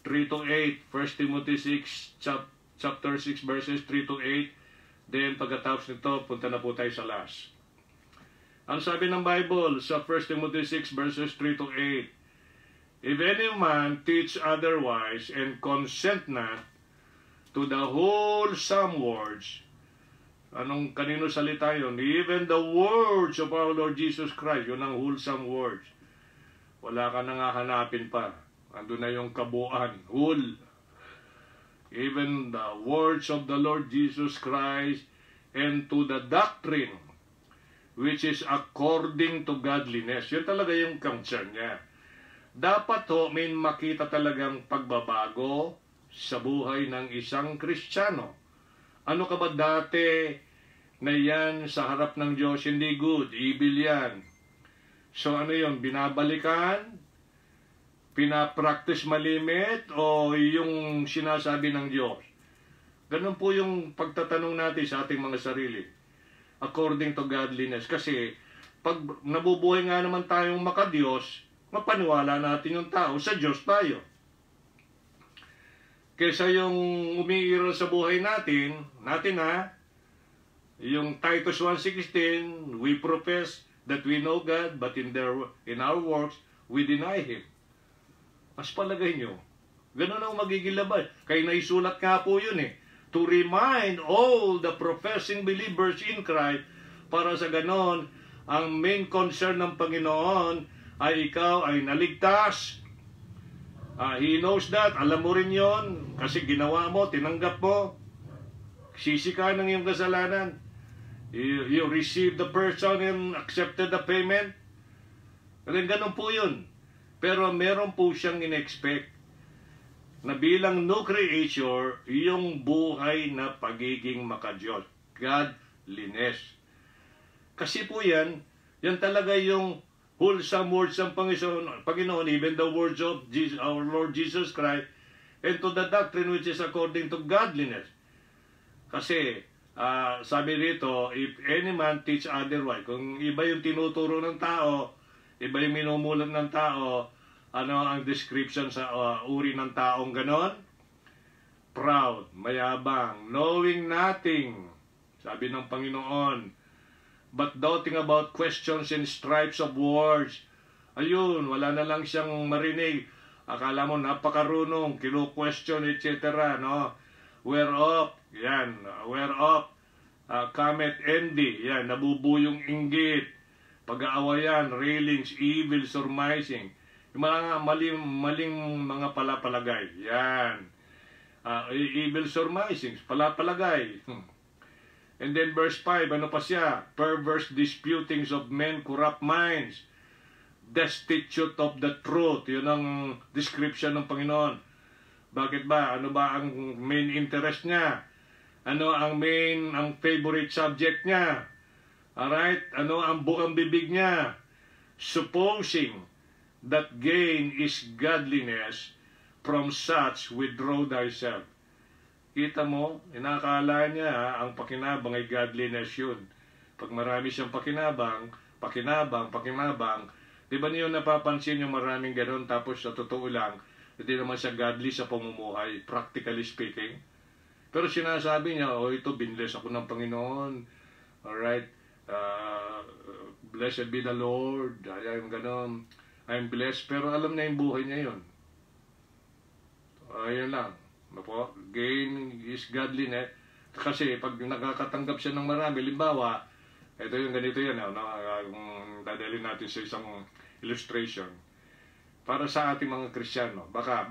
3-8. 1 Timothy 6, chapter 6, verses 3-8. Then, pagkatapos nito, punta na po tayo sa last. Ang sabi ng Bible sa 1 Timothy 6, verses 3-8, if any man teach otherwise and consent not to the wholesome words, kanino salita yun? Even the words of our Lord Jesus Christ, yun ang wholesome words. Wala ka nang hahanapin pa. Ando na yung kabuuan, whole. Even the words of the Lord Jesus Christ and to the doctrine which is according to godliness. Yun talaga yung concern niya. Dapat may makita talagang pagbabago sa buhay ng isang Kristiyano. Ano ka ba dati na yan sa harap ng Diyos? Hindi good, evil yan. So ano yun, binabalikan? Pinapractice malimit o yung sinasabi ng Diyos? Ganun po yung pagtatanong natin sa ating mga sarili. According to godliness. Kasi pag nabubuhay nga naman tayong makadiyos, mapaniwala natin yung tao, sa Diyos tayo. Kesa yung umiiral sa buhay natin yung Titus 1:16, we profess that we know God, but in our works, we deny Him. Mas palagay nyo, ganun ang magiging laban. Kaya naisulat nga po yun eh. To remind all the professing believers in Christ, para sa ganon, ang main concern ng Panginoon ay ikaw ay naligtas. He knows that. Alam mo rin yon kasi ginawa mo, tinanggap mo. Sisika ng iyong kasalanan. You received the person and accepted the payment. Ganun po yun. Pero meron po siyang in-expect na bilang new creature, yung buhay na pagiging makadiyos. Godliness. Kasi po yan talaga yung wholesome words ng Panginoon, even the words of Jesus, our Lord Jesus Christ, and to the doctrine which is according to godliness. Kasi, sabi rito, if any man teach otherwise, kung iba yung tinuturo ng tao, iba yung minumulat ng tao, ano ang description sa uri ng taong ganon? Proud, mayabang, knowing nothing, sabi ng Panginoon, but doubting about questions and stripes of words. Ayun, wala na lang siyang marinig. Akala mo napakarunong, kino-question, etc. No? Whereof, cometh envy, yan, nabubuyong inggit, pag-aawayan, railings, evil, surmising, yung mga maling mga palapalagay, yan. Evil surmising, palapalagay. And then verse 5, ano pa siya? Perverse disputings of men, corrupt minds, destitute of the truth. Yun ang description ng Panginoon. Bakit ba? Ano ba ang main interest niya? Ano ang favorite subject niya? Alright? Ano ang bukang bibig niya? Supposing that gain is godliness, from such withdraw thyself. Kita mo, inakala niya ang pakinabang ay godliness yun. Pag marami siyang pakinabang, di ba niyo napapansin yung maraming gano'n tapos sa totoo lang, hindi naman siya godly sa pamumuhay, practically speaking. Pero sinasabi niya, ito, binless ako ng Panginoon. Alright, blessed be the Lord. Ayan, gano'n. I'm blessed, pero alam na yung buhay niya yun. Ayan lang. Po, gain is godliness. Kasi pag nakakatanggap siya ng marami, limbawa, ito yung ganito yan, dadalhin natin sa isang illustration. Para sa ating mga Kristiyano, baka.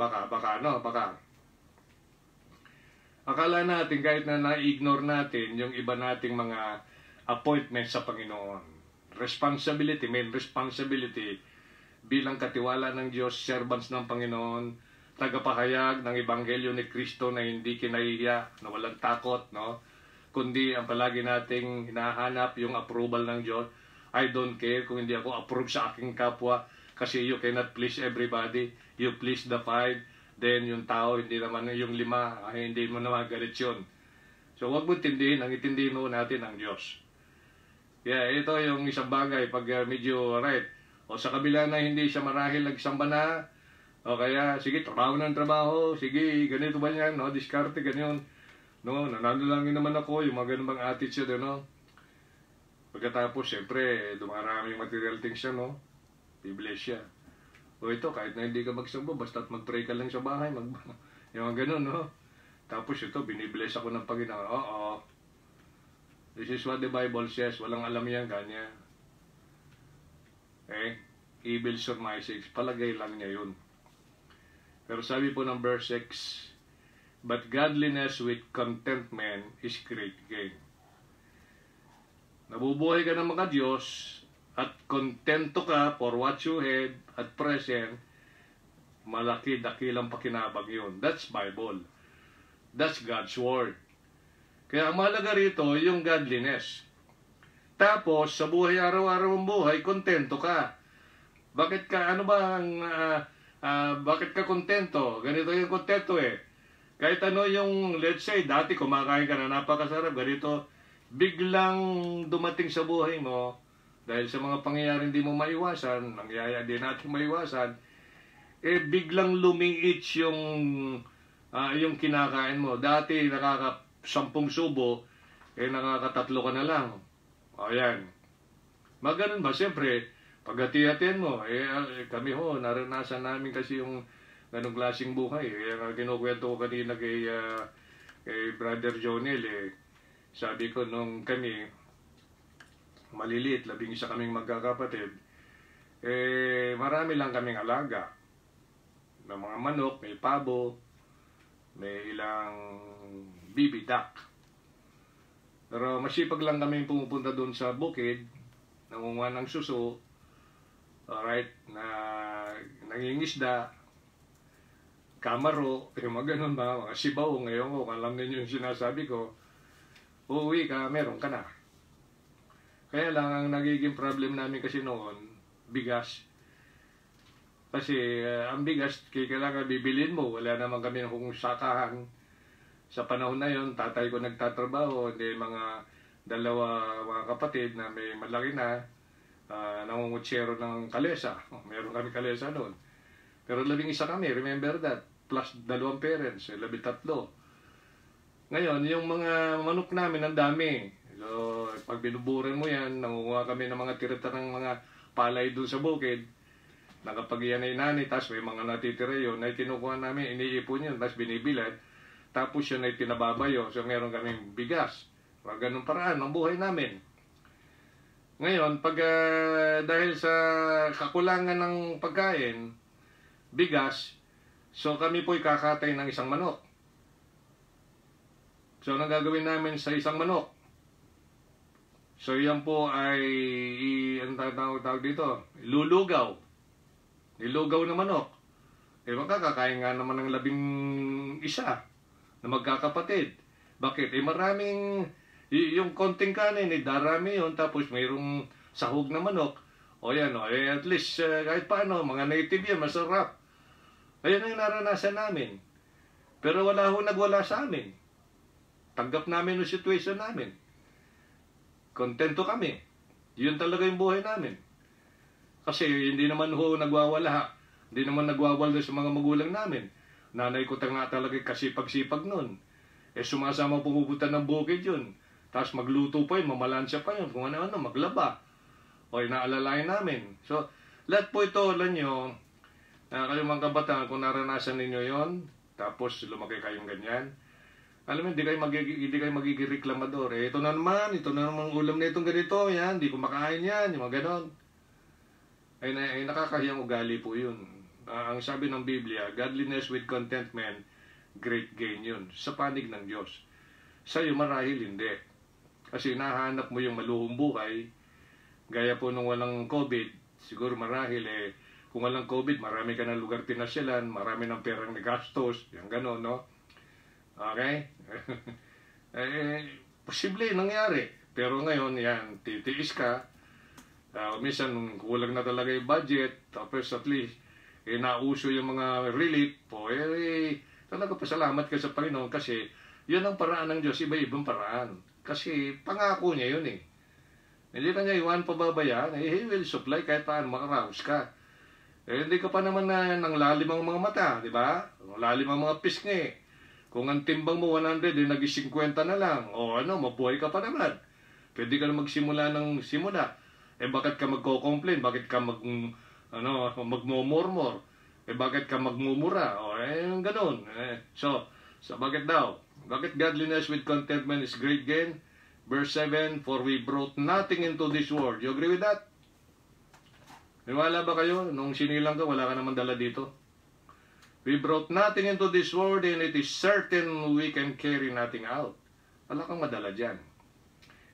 Akala natin kahit na na-ignore natin yung iba nating mga appointments sa Panginoon. Responsibility bilang katiwala ng Diyos, servants ng Panginoon, tagapahayag ng Ebanghelyo ni Kristo na hindi kinahihiya, na walang takot, no? Kundi ang palagi nating hinahanap yung approval ng Diyos. I don't care kung hindi ako approve sa aking kapwa kasi you cannot please everybody. You please the 5, then yung tao, hindi naman yung 5, hindi mo naman galit yun. So huwag mo tindihin, ang itindihin mo natin ang Diyos. Yeah, ito yung isang bagay pag medyo right. O sa kabila na hindi siya marahil nagsamba na, o kaya, sige, trabaho ng trabaho, sige, ganito ba yan, no? Diskarte, ganyan. No, nananalangin naman ako, yung mga ganun bang attitude, no? Pagkatapos, siyempre, dumaraming material things siya, no? Bibless siya. O ito, kahit na hindi ka magsamba, basta't mag-pray ka lang sa bahay, yung mga ganun, no? Tapos ito, binibless ako ng Panginoon. Oo. This is what the Bible says, walang alam yan, ganyan. Evil surmising, palagay lang niya yun. Pero sabi po ng verse 6, but godliness with contentment is great gain. Nabubuhay ka ng mga Diyos at kontento ka for what you have at present, malaki, dakilang pakinabang yun. That's Bible. That's God's Word. Kaya ang mahalaga rito, yung godliness. Tapos, sa buhay, araw-araw mong buhay, kontento ka. Bakit ka, bakit ka kontento? Ganito yung kontento Kahit ano yung, let's say, dati kumakain ka na napakasarap, ganito, biglang dumating sa buhay mo, dahil sa mga pangyayari hindi mo maiwasan, nangyayari din natin maiwasan, biglang lumiit yung kinakain mo. Dati nakaka-10 subo, nakaka-3 ka na lang. Ayan. Maganon ba? Siyempre, paghati-hatian mo, kami naranasan namin kasi yung ganong klaseng buhay. Kinukwento ko kanina kay Brother Jonel, sabi ko nung kami, maliliit, 11 kaming magkakapatid, marami lang kaming alaga. May mga manok, may pabo, may ilang baby duck. Pero masipag lang kami pumupunta doon sa bukid, nangunguha ng suso, alright, na nangingisda, kamaro, yung mga ganun ba, mga sibaw, ngayon ko, alam ninyo yung sinasabi ko, uuwi ka, meron ka na. Kaya lang, ang nagiging problem namin kasi noon, bigas. Kasi ang bigas, kailangan bibilin mo, wala naman kami kung sakahan. Sa panahon na yon, tatay ko nagtatrabaho, hindi mga dalawa mga kapatid na may malaki na, nangungutsero ng kalesa. Meron kami kalesa noon. Pero 11 kami, remember that. Plus 2 parents, 13. Ngayon, yung mga manok namin, ang dami. So, pag binuburan mo yan, nangunguha kami ng mga tirita ng mga palay doon sa bukid. Nakapag yan ay nani, tapos may mga natitira yun, ay kinukuha namin, iniipon yun, tapos binibilad. Tapos yun ay pinababayo, so meron kaming bigas. Ganun paraan ang buhay namin. Ngayon, pag dahil sa kakulangan ng pagkain, bigas, so kami po'y kakatay ng isang manok. So, anong gagawin namin sa isang manok? So, yan po ay, ang tawag dito, lulugaw. Nilugaw na manok. Eh, magkakakain nga naman ng 11 na magkakapatid. Bakit? Eh, maraming, yung konting kanin, eh, darami yun, tapos mayroong sahog na manok. O yan, o, eh, at least, kahit paano, mga native yan, masarap. Ayan ang naranasan namin. Pero wala ho nagwala sa amin. Tanggap namin yung situation namin. Kontento kami. Yun talaga yung buhay namin. Kasi hindi naman ho nagwawala. Hindi naman nagwawala sa mga magulang namin. Nanay ko nga talaga kasipag-sipag nun. Eh sumasama pumupunta ng bukid yun. Tapos magluto pa yun, mamalansya pa yun. Kung ano-ano, maglaba. O inaalalayan namin. So, lahat po ito, alam nyo, kayo mga kabataan, kung naranasan ninyo yon, tapos lumaki kayong ganyan, alam mo, hindi kayo magiging reklamador. Eh, ito na naman ulam na itong ganito, yan, hindi ko makain yan, yung mga ganon. Ay nakakahiyang ugali po yun. Ang sabi ng Biblia, godliness with contentment, great gain yun. Sa panig ng Diyos. Sa'yo marahil hindi. Kasi nahanap mo yung maluhong buhay, gaya po nung walang COVID, siguro marahil kung walang COVID, marami ka ng lugar pinasyalan, marami ng perang nagastos, yung ganon, no? Okay? Posible nangyari. Pero ngayon, yan, titiis ka. Minsan, kulang na talaga yung budget. Tapos at least, nauso yung mga relief. Talaga pasalamat ka sa Panginoon kasi yun ang paraan ng Diyos. Iba-ibang paraan. Kasi pangako niya yun eh. Hindi ka niya iwan pababayaan. He will supply kahit paano makaraos ka. Hindi ka pa naman nang lalim ang mga mata, di ba? Lalim ang mga pisngi. Kung ang timbang mo 100, naging 50 na lang. O mabuhay ka pa naman. Pwede ka na magsimula ng simula. Bakit ka magko-complain? Bakit ka magmumurmur? Bakit ka magmumura? Ganun. So, bakit daw? Bakit godliness with contentment is great gain? Verse 7, for we brought nothing into this world. You agree with that? Niwala ba kayo? Nung sinilang ka, wala ka naman dala dito. We brought nothing into this world and it is certain we can carry nothing out. Wala kang madala dyan.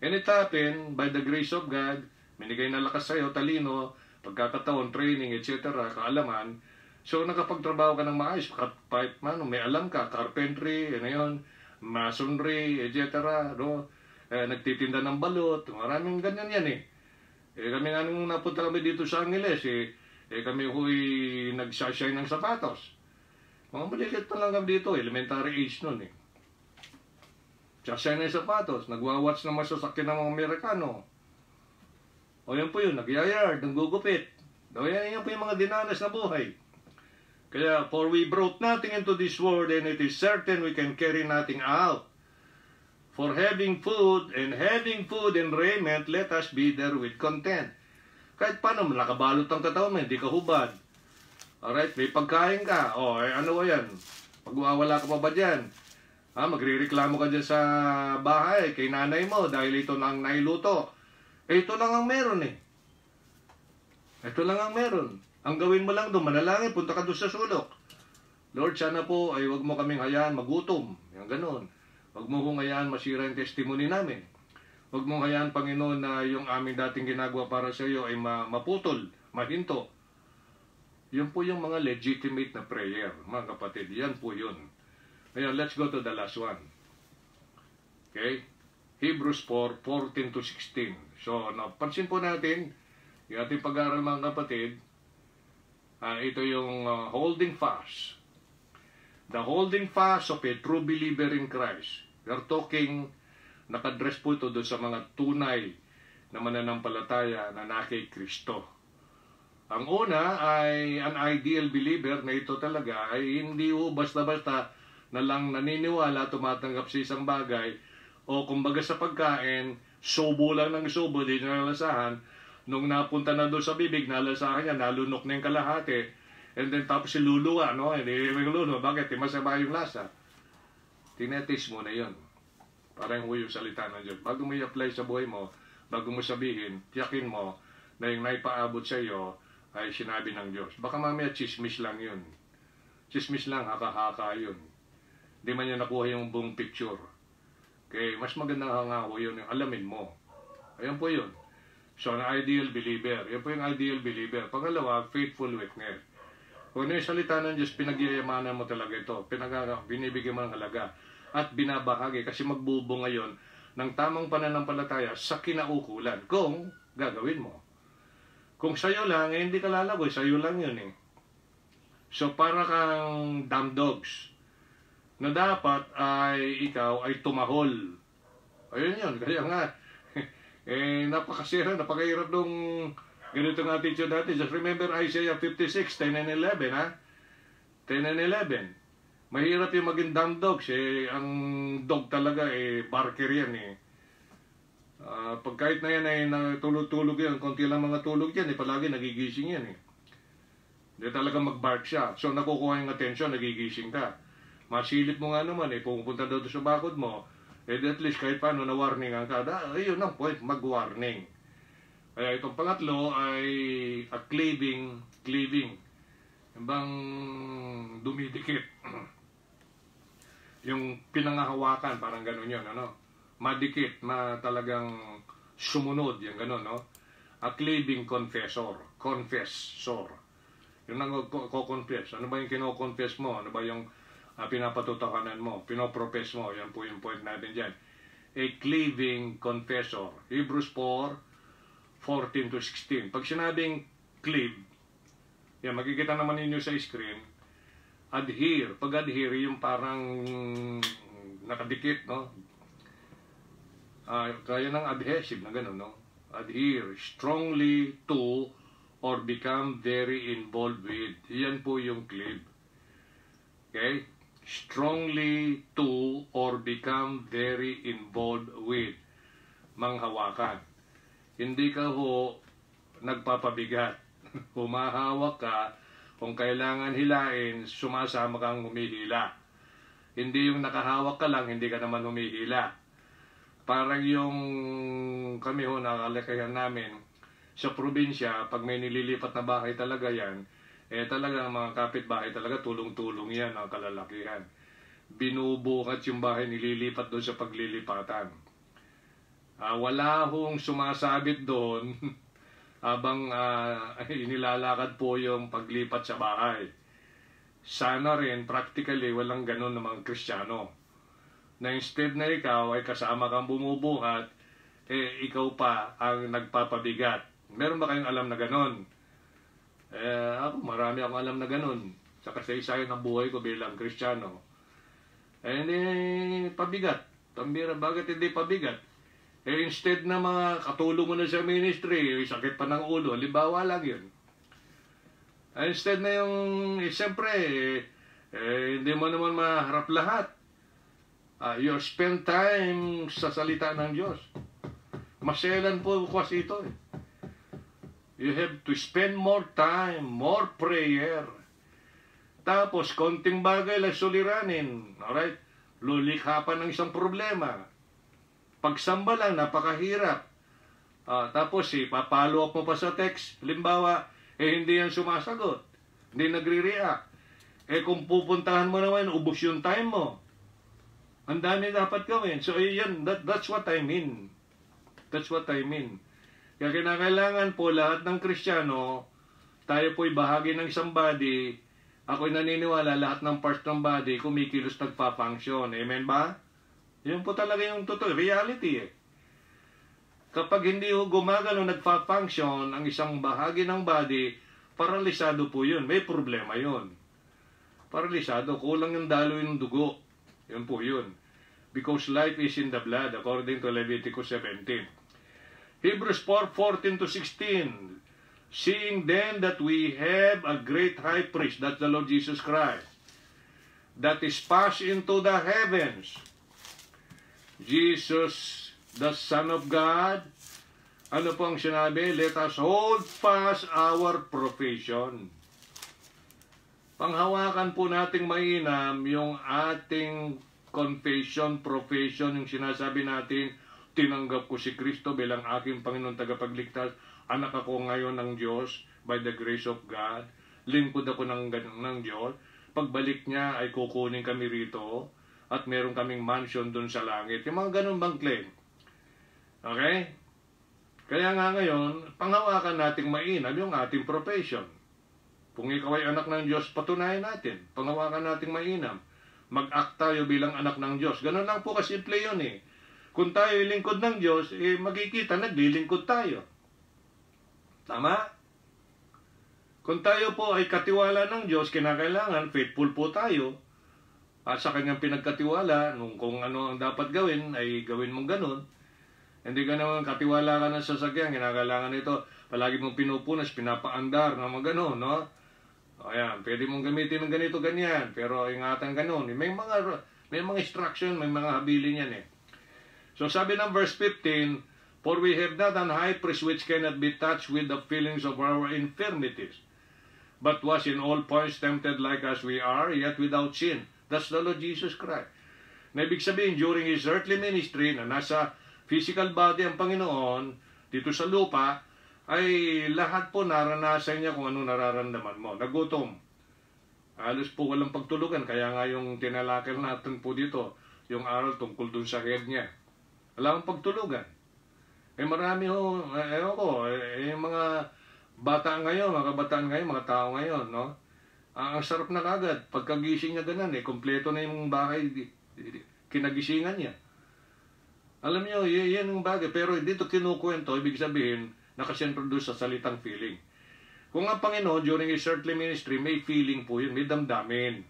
And it happened, by the grace of God, minigay na lakas sa'yo, talino, pagkakataon, training, etc., kaalaman. So, nakapagtrabaho ka ng maayos, kahit may alam ka, carpentry, masonry, etc., no? Nagtitinda ng balot, maraming ganyan yan eh. Kami nga nung napunta kami dito sa Angeles, kami huy nagsashine ng sapatos. Mga malilit pa lang kami dito, elementary age nun eh. Sashine ng sapatos, nagwawatch ng masasakyan ng mga Amerikano. O yan po yun, nagyayard, nanggugupit. O yan po yung mga dinanas na buhay. Kaya, for we brought nothing into this world and it is certain we can carry nothing out. For having food and raiment, let us be there with content. Kahit paano, nakabalot ang katawan mo, hindi ka hubad. Alright, may pagkain ka. Ano ba yan? Magwawala ka pa ba dyan? Magre-reklamo ka dyan sa bahay kay nanay mo dahil ito lang nailuto. Ito lang ang meron eh. Ito lang ang meron. Ang gawin mo lang doon, manalangin, punta ka doon sa sulok. Lord, sana po ay wag mo kaming hayaan magutom. Yung ganun. Wag mo kong hayaan masira yung testimony namin. Wag mo hayaan, Panginoon, na yung aming dating ginagawa para sa iyo ay maputol. mahinto. Yun po yung mga legitimate na prayer, mga kapatid. Yan po yun. Ngayon, let's go to the last one. Okay? Hebrews 4:14 to 16. So, napansin po natin, yung ating pag-aaral mga kapatid, ito yung holding fast. The holding fast of a true believer in Christ. We are talking, nakadress po ito doon sa mga tunay na mananampalataya na nakay Kristo. Ang una ay an ideal believer na ito talaga ay hindi basta-basta na lang naniniwala, tumatanggap sa isang bagay o kumbaga sa pagkain, subo lang ng subo, di niya nalasahan. Nung napunta na doon sa bibig, nalasahan niya, nalunok na yung kalahati. And then tapos si luluwa, no? Hindi luluwa. Bakit? Masama yung lasa. Tinetis mo na yun. Parang yung salita ng Diyos. Bago mo i-apply sa buhay mo, bago mo sabihin, tiyakin mo na yung naipaabot sa iyo ay sinabi ng Diyos. Baka mamaya chismis lang yun. Chismis lang, haka-haka yun. Hindi man niya nakuha yung buong picture. Okay, mas magandang hangako yun, yung alamin mo. Ayan po yun. So, an ideal believer. Yan po yung ideal believer. Pangalawa, faithful witness. Kung ano yung salita ng Diyos, pinagyayamanan mo talaga ito. Binibigyan mo ng halaga. At binabahagi. Kasi magbubo ngayon ng tamang pananampalataya sa kinaukulan. Kung gagawin mo. Kung sa'yo lang, hindi ka lalagoy. Sa'yo lang yun eh. So, para kang dumb dogs na dapat ay ikaw ay tumahol. Ayun yun. Kaya nga, napakasira, napakahirap nung ganito ng attitude natin. Just remember Isaiah 56, 10 and 11, ha? 10 and 11. Mahirap yung maging dumb dogs. Ang dog talaga, barker yan eh. Pag kahit na yan ay natulog-tulog yan, konti lang mga tulog yan, palagi nagigising yan eh. Hindi talaga mag-bark siya. So nakukuha yung attention, nagigising ka. Masilip mo nga naman pupunta daw sa bakod mo, at least kahit paano na-warningan ka, ayun ang point, mag-warning. Kaya itong pangatlo ay a cleaving, bang dumidikit. Yung pinangahawakan, parang gano'n yun, ano? Madikit, talagang sumunod, yung gano'n, no? A cleaving confessor. Yung nag-confess. Ano ba yung kino-confess mo? Ano ba yung pinapatutakanan mo? Pinoprofess mo? Yan po yung point natin dyan. A cleaving confessor. Hebrews 4:14 to 16. Pag sinabing cleave, yan, makikita naman ninyo sa screen, adhere. Pag adhere, yung parang nakadikit, no? Kaya ng adhesive na gano'n, no? Adhere strongly to or become very involved with. Yan po yung cleave. Okay? Strongly to or become very involved with. Manghawakan. Hindi ka nagpapabigat. Humahawak ka. Kung kailangan hilain, sumasama kang humihila. Hindi yung nakahawak ka lang, hindi ka naman humihila. Parang yung kami nakalakayan namin sa probinsya, pag may nililipat na bahay talaga yan, talaga mga kapitbahay talaga, tulong-tulong yan ang kalalakihan. Binubukat yung bahay, nililipat doon sa paglilipatan. Wala hong sumasabit doon habang inilalakad po yung paglipat sa bahay. Sana rin, practically, walang ganun ng mga Kristiyano. Na instead na ikaw ay kasama kang bumubuhat, ikaw pa ang nagpapabigat. Meron ba kayong alam na ganun? Ako, marami akong alam na ganun. Sa kasaysayan ng buhay ko bilang Kristiyano. Pabigat. Pambira, bakit hindi pabigat? Instead na mga katulong mo na sa ministry, sakit pa ng ulo, halimbawa lang yun. Instead na yung, siyempre, hindi mo naman maharap lahat. You spend time sa salita ng Diyos. Maselan po kasi ito eh. You have to spend more time, more prayer. Tapos, konting bagay lang suliranin. Alright? Lulikha pa ng isang problema. Pagsamba lang, napakahirap. Tapos, papalo up mo pa sa text. Halimbawa, hindi yan sumasagot. Hindi nagre-react. Kung pupuntahan mo naman, ubos yung time mo. Ang dami dapat gawin. So, yan, that's what I mean. That's what I mean. Kaya kinakailangan po lahat ng Kristiyano tayo po'y bahagi ng isang body, ako'y naniniwala lahat ng parts ng body kumikilos, nagpa-function. Amen ba? Yun po talaga yung totoo, reality eh. Kapag hindi ho gumagano, nagpa-function ang isang bahagi ng body, paralisado po yun. May problema yun. Paralisado, kulang yung daloy ng dugo. Yun po yun. Because life is in the blood, according to Leviticus 17. Hebrews 4:14-16. Seeing then that we have a great high priest, that's the Lord Jesus Christ, that is passed into the heavens, Jesus, the Son of God. Ano po ang sinabi? Let us hold fast our profession. Panghawakan po nating mainam yung ating confession, profession, yung sinasabi natin, tinanggap ko si Kristo bilang aking Panginoon tagapagligtas, anak ako ngayon ng Diyos by the grace of God, lingkod ako ng Diyos, pagbalik niya ay kukunin kami rito at meron kaming mansion dun sa langit. Yung mga ganun bang claim? Okay? Kaya nga ngayon, panghawakan nating mainam yung ating profession. Kung ikaw ay anak ng Diyos, patunayan natin. Panghawakan nating mainam. Mag-act tayo bilang anak ng Diyos. Ganun lang po kasimple yun eh. Kung tayo ay lingkod ng Diyos, magkikita, naglilingkod tayo. Tama? Kung tayo po ay katiwala ng Diyos, kinakailangan, faithful po tayo. At sa kanyang pinagkatiwala, kung ano ang dapat gawin, ay gawin mong ganun. Hindi ka naman katiwala ka ng sasakyan, kinakailangan ito, palagi mong pinupunas, pinapaandar, na mga ganun, no? Ayan, pwede mong gamitin ng ganito, ganyan, pero ingatan ganun. May mga instruction, may mga habilin yan eh. So sabi ng verse 15, for we have not an high priest which cannot be touched with the feelings of our infirmities, but was in all points tempted like as we are, yet without sin. That's the Lord Jesus Christ. Na ibig sabihin, during His earthly ministry, na nasa physical body ang Panginoon, dito sa lupa, ay lahat po naranasan niya kung ano nararamdaman mo. Nagutom. Halos po walang pagtulugan, kaya nga yung tinalakil natin po dito, yung aral tungkol dun sa head niya. Wala akong pagtulugan. Marami ho, yung mga bata ngayon, mga kabataan ngayon, mga tao ngayon, no? Ang sarap na kagad. Pagkagising niya ganun, kompleto na yung bahay, kinagisingan niya. Alam niyo, yan yung bagay. Pero dito kinukwento, ibig sabihin, nakasentro doon sa salitang feeling. Kung ang Panginoon, during His earthly ministry, may feeling po yun, may damdamin.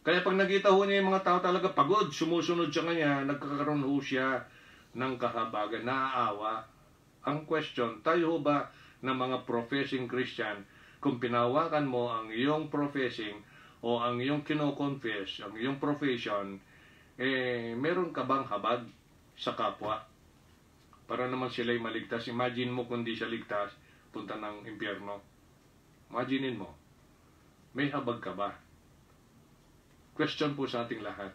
Kaya pag nakita ho niya yung mga tao talaga pagod, sumusunod sa kanya, nagkakaroon ho siya ng kahabagan, naaawa. Ang question, tayo ho ba ng mga professing Christian, kung pinawakan mo ang iyong professing o ang iyong kino-confess, ang iyong profession, meron ka bang habag sa kapwa? Para naman sila'y maligtas. Imagine mo kung di siya ligtas, punta ng impyerno. Imaginein mo, may habag ka ba? Question po sa ating lahat.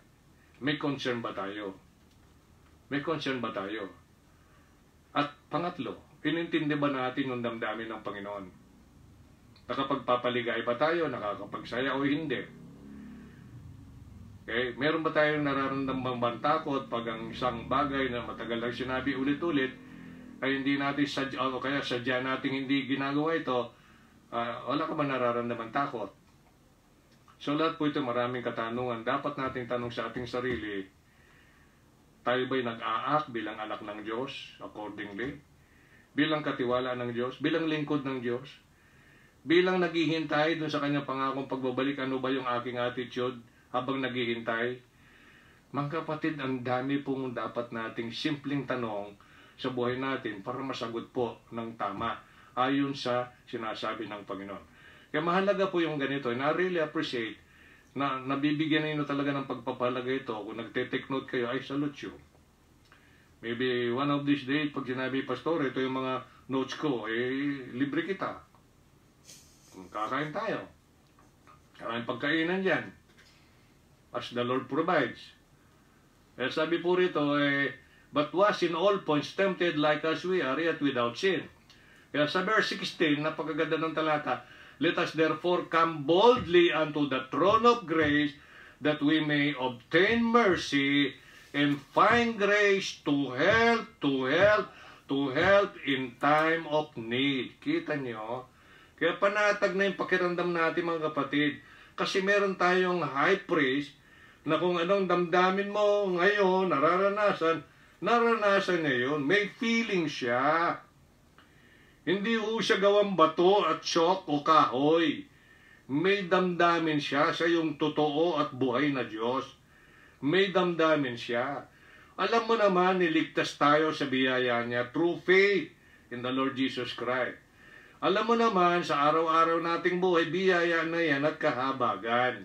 May concern ba tayo? May concern ba tayo? At pangatlo, inintindi ba natin yung damdamin ng Panginoon? Nakapagpapaligay ba tayo? Nakakapagsaya o hindi? Okay? Meron ba tayong nararamdamang takot pag ang isang bagay na matagal lang sinabi ulit-ulit ay hindi natin sadya o kaya sadya natin hindi ginagawa ito, wala ka ba nararamdaman takot? So lahat po ito maraming katanungan. Dapat nating tanong sa ating sarili, tayo ba'y nag-aak bilang anak ng Diyos accordingly? Bilang katiwala ng Diyos? Bilang lingkod ng Diyos? Bilang naghihintay dun sa kanyang pangakong pagbabalik, ano ba yung aking attitude habang naghihintay? Mga kapatid, ang dami pong dapat nating simpleng tanong sa buhay natin para masagot po ng tama ayon sa sinasabi ng Panginoon. Kaya mahalaga po yung ganito, and I really appreciate na nabibigyan ninyo talaga ng pagpapalaga ito. Kung nagte-take note kayo, I salute you. Maybe one of these days, pag sinabi, Pastor, ito yung mga notes ko, libre kita. Kakain tayo. Kakain pagkainan dyan. As the Lord provides. Sabi po rito, but was in all points tempted like as we are, yet without sin. Kaya sa verse 16, napakaganda ng talata, let us therefore come boldly unto the throne of grace, that we may obtain mercy and find grace to help in time of need. Kita niyo, Kaya panatag na yung pakiramdam natin mga kapatid. Kasi meron tayong high priest na kung anong damdamin mo ngayon, nararanasan niya yun. May feeling siya. Hindi ho siya gawang bato at chalk o kahoy. May damdamin siya. Siya yung totoo at buhay na Diyos. May damdamin siya. Alam mo naman, niligtas tayo sa biyaya niya through faith in the Lord Jesus Christ. Alam mo naman, sa araw-araw nating buhay, biyaya na yan at kahabagan.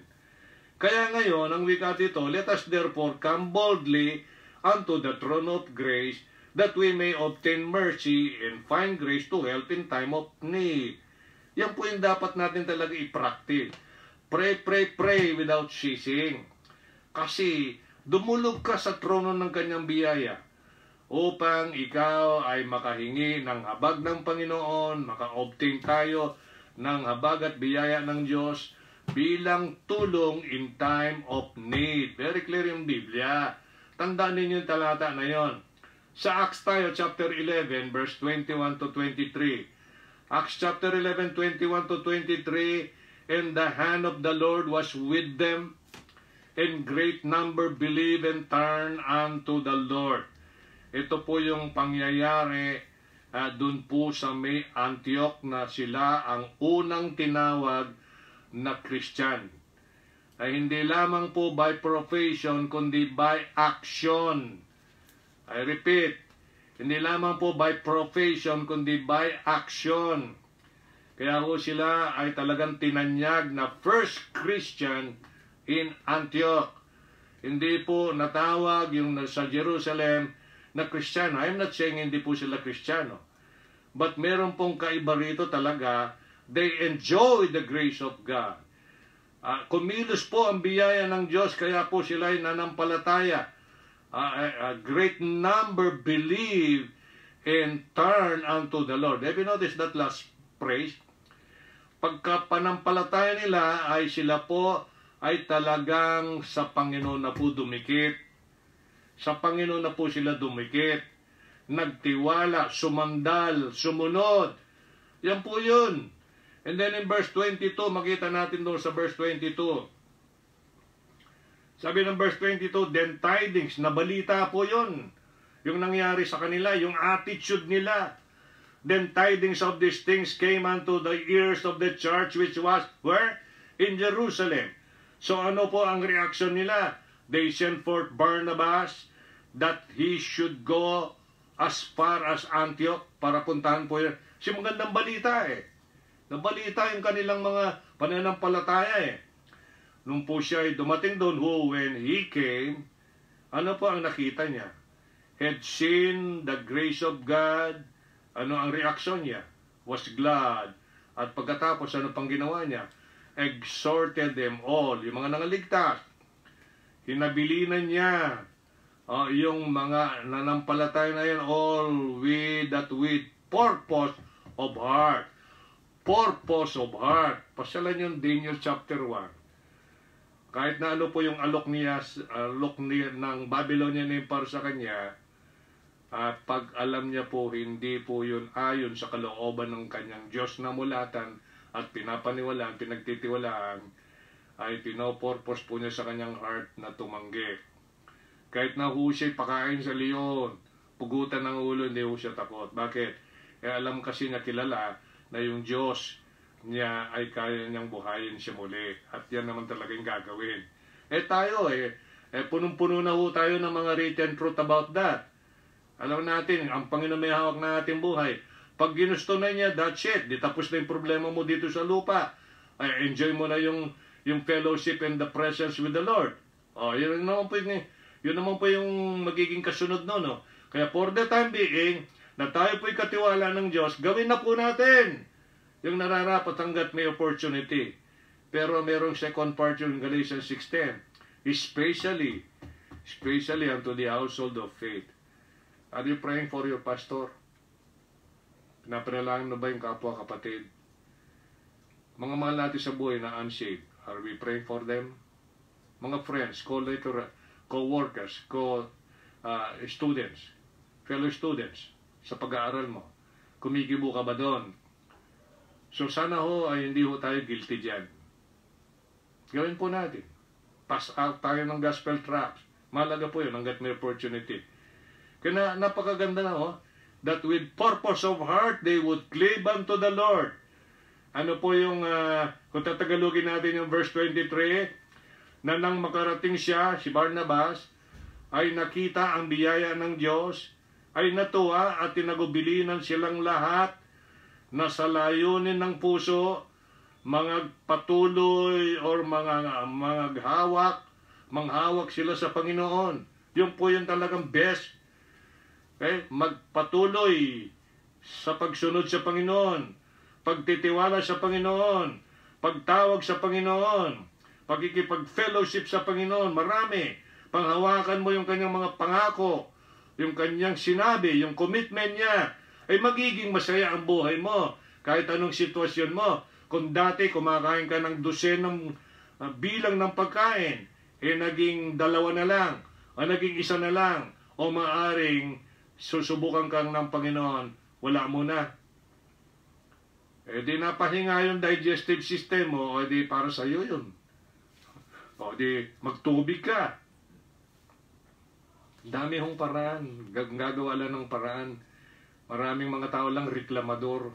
Kaya ngayon, ang wika dito, let us therefore come boldly unto the throne of grace, that we may obtain mercy and find grace to help in time of need. Yan po yung dapat natin talaga i-practice. Pray without ceasing. Kasi dumulog ka sa trono ng kanyang biyaya upang ikaw ay makahingi ng habag ng Panginoon, maka-obtain tayo ng habag at biyaya ng Diyos bilang tulong in time of need. Very clear yung Biblia. Tandaan ninyo yung talata na yon. Sa Acts tayo, chapter 11, verse 21 to 23. Acts chapter 11, 21 to 23, and the hand of the Lord was with them, and great number believed and turned unto the Lord. Ito po yung pangyayari dun po sa may Antioch na sila ang unang tinawag na Christian. Ay hindi lamang po by profession, kundi by action. I repeat, hindi lamang po by profession, kundi by action. Kaya po sila ay talagang tinanyag na first Christian in Antioch. Hindi po natawag yung sa Jerusalem na Kristiyano. I'm not saying hindi po sila Kristiyano. But meron pong kaiba rito talaga, they enjoy the grace of God. Kumilos po ang biyaya ng Diyos, kaya po sila ay nanampalataya. A great number believe and turn unto the Lord. Have you noticed that last phrase? Pagka panampalataya nila ay sila po ay talagang sa Panginoon na po dumikit. Sa Panginoon na po sila dumikit. Nagtiwala, sumandal, sumunod. Yan po yun. And then in verse 22, makita natin doon sa verse 22. Sabi ng verse 22, then tidings, nabalita po yun. Yung nangyari sa kanila, yung attitude nila. Then tidings of these things came unto the ears of the church which was, where? In Jerusalem. So ano po ang reaction nila? They sent forth Barnabas that he should go as far as Antioch para puntahan po yun. Kasi magandang balita eh. Nabalita yung kanilang mga pananampalataya eh. Nung po siya ay dumating doon, when he came, ano po ang nakita niya? Had seen the grace of God. Ano ang reaksyon niya? Was glad. At pagkatapos, ano pang ginawa niya? Exhorted them all, yung mga nangaligtas. Hinabilinan niya yung mga nanampalataya na yan, all with purpose of heart. Purpose of heart. Pasyalan yung Daniel chapter 1. Kahit na ano po yung alok niya ng Babylonian Empire sa kanya, pag alam niya po, hindi po yun ayon sa kalooban ng kanyang Diyos na mulatan at pinapaniwalaan, pinagtitiwalaan, ay pinopurpose po niya sa kanyang heart na tumanggi. Kahit na ho siya'y pakain sa leon, pugutan ng ulo, hindi ho siya takot. Bakit? Alam kasi niya kilala na yung Diyos niya ay kaya niyang buhayin siya muli. At yan naman talaga yung gagawin. Tayo punong-puno na ho tayo ng mga written truth about that. Alam natin, ang Panginoon may hawak na ating buhay. Pag ginusto na niya, that's it. Di tapos na yung problema mo dito sa lupa. Enjoy mo na yung fellowship and the presence with the Lord. Yun naman po yung magiging kasunod no. Kaya for the time being, na tayo po'y katiwala ng Diyos, gawin na po natin yung nararapat hanggat may opportunity. Pero merong second part yung Galatians 6:10. Especially unto the household of faith. Are you praying for your pastor? Pinapanalangin na ba yung kapwa kapatid? Mga mahal natin sa buhay na unsaved, are we praying for them? Mga friends, co-workers, students, fellow students, sa pag-aaral mo, kumikibo ka ba doon? So sana ho ay hindi ho tayo guilty dyan. Gawin po natin. Pass out tayo ng gospel tracts. Malaga po yun hanggat may opportunity. Kaya napakaganda na ho, that with purpose of heart, they would cleave unto the Lord. Ano po yung, kung tatagalogin natin yung verse 23, na nang makarating siya, si Barnabas, ay nakita ang biyaya ng Diyos, ay natuwa at tinagubilinan silang lahat na sa layunin ng puso, mga patuloy or mga manghawak sila sa Panginoon. Yung po yung talagang best. Okay? Magpatuloy sa pagsunod sa Panginoon, pagtitiwala sa Panginoon, pagtawag sa Panginoon, pagkikipag-fellowship sa Panginoon, marami. Panghawakan mo yung kanyang mga pangako, yung kanyang sinabi, yung commitment niya, ay magiging masaya ang buhay mo. Kahit anong sitwasyon mo. Kung dati kumakain ka ng dosenang bilang ng pagkain, naging 2 na lang, o naging 1 na lang, o maaring susubukan kang ng Panginoon, wala mo na. Di napahinga yung digestive system mo, o di para sa iyo yun. O di magtubig ka. Dami hong paraan, gagawa lang ng paraan. Maraming mga tao lang reklamador,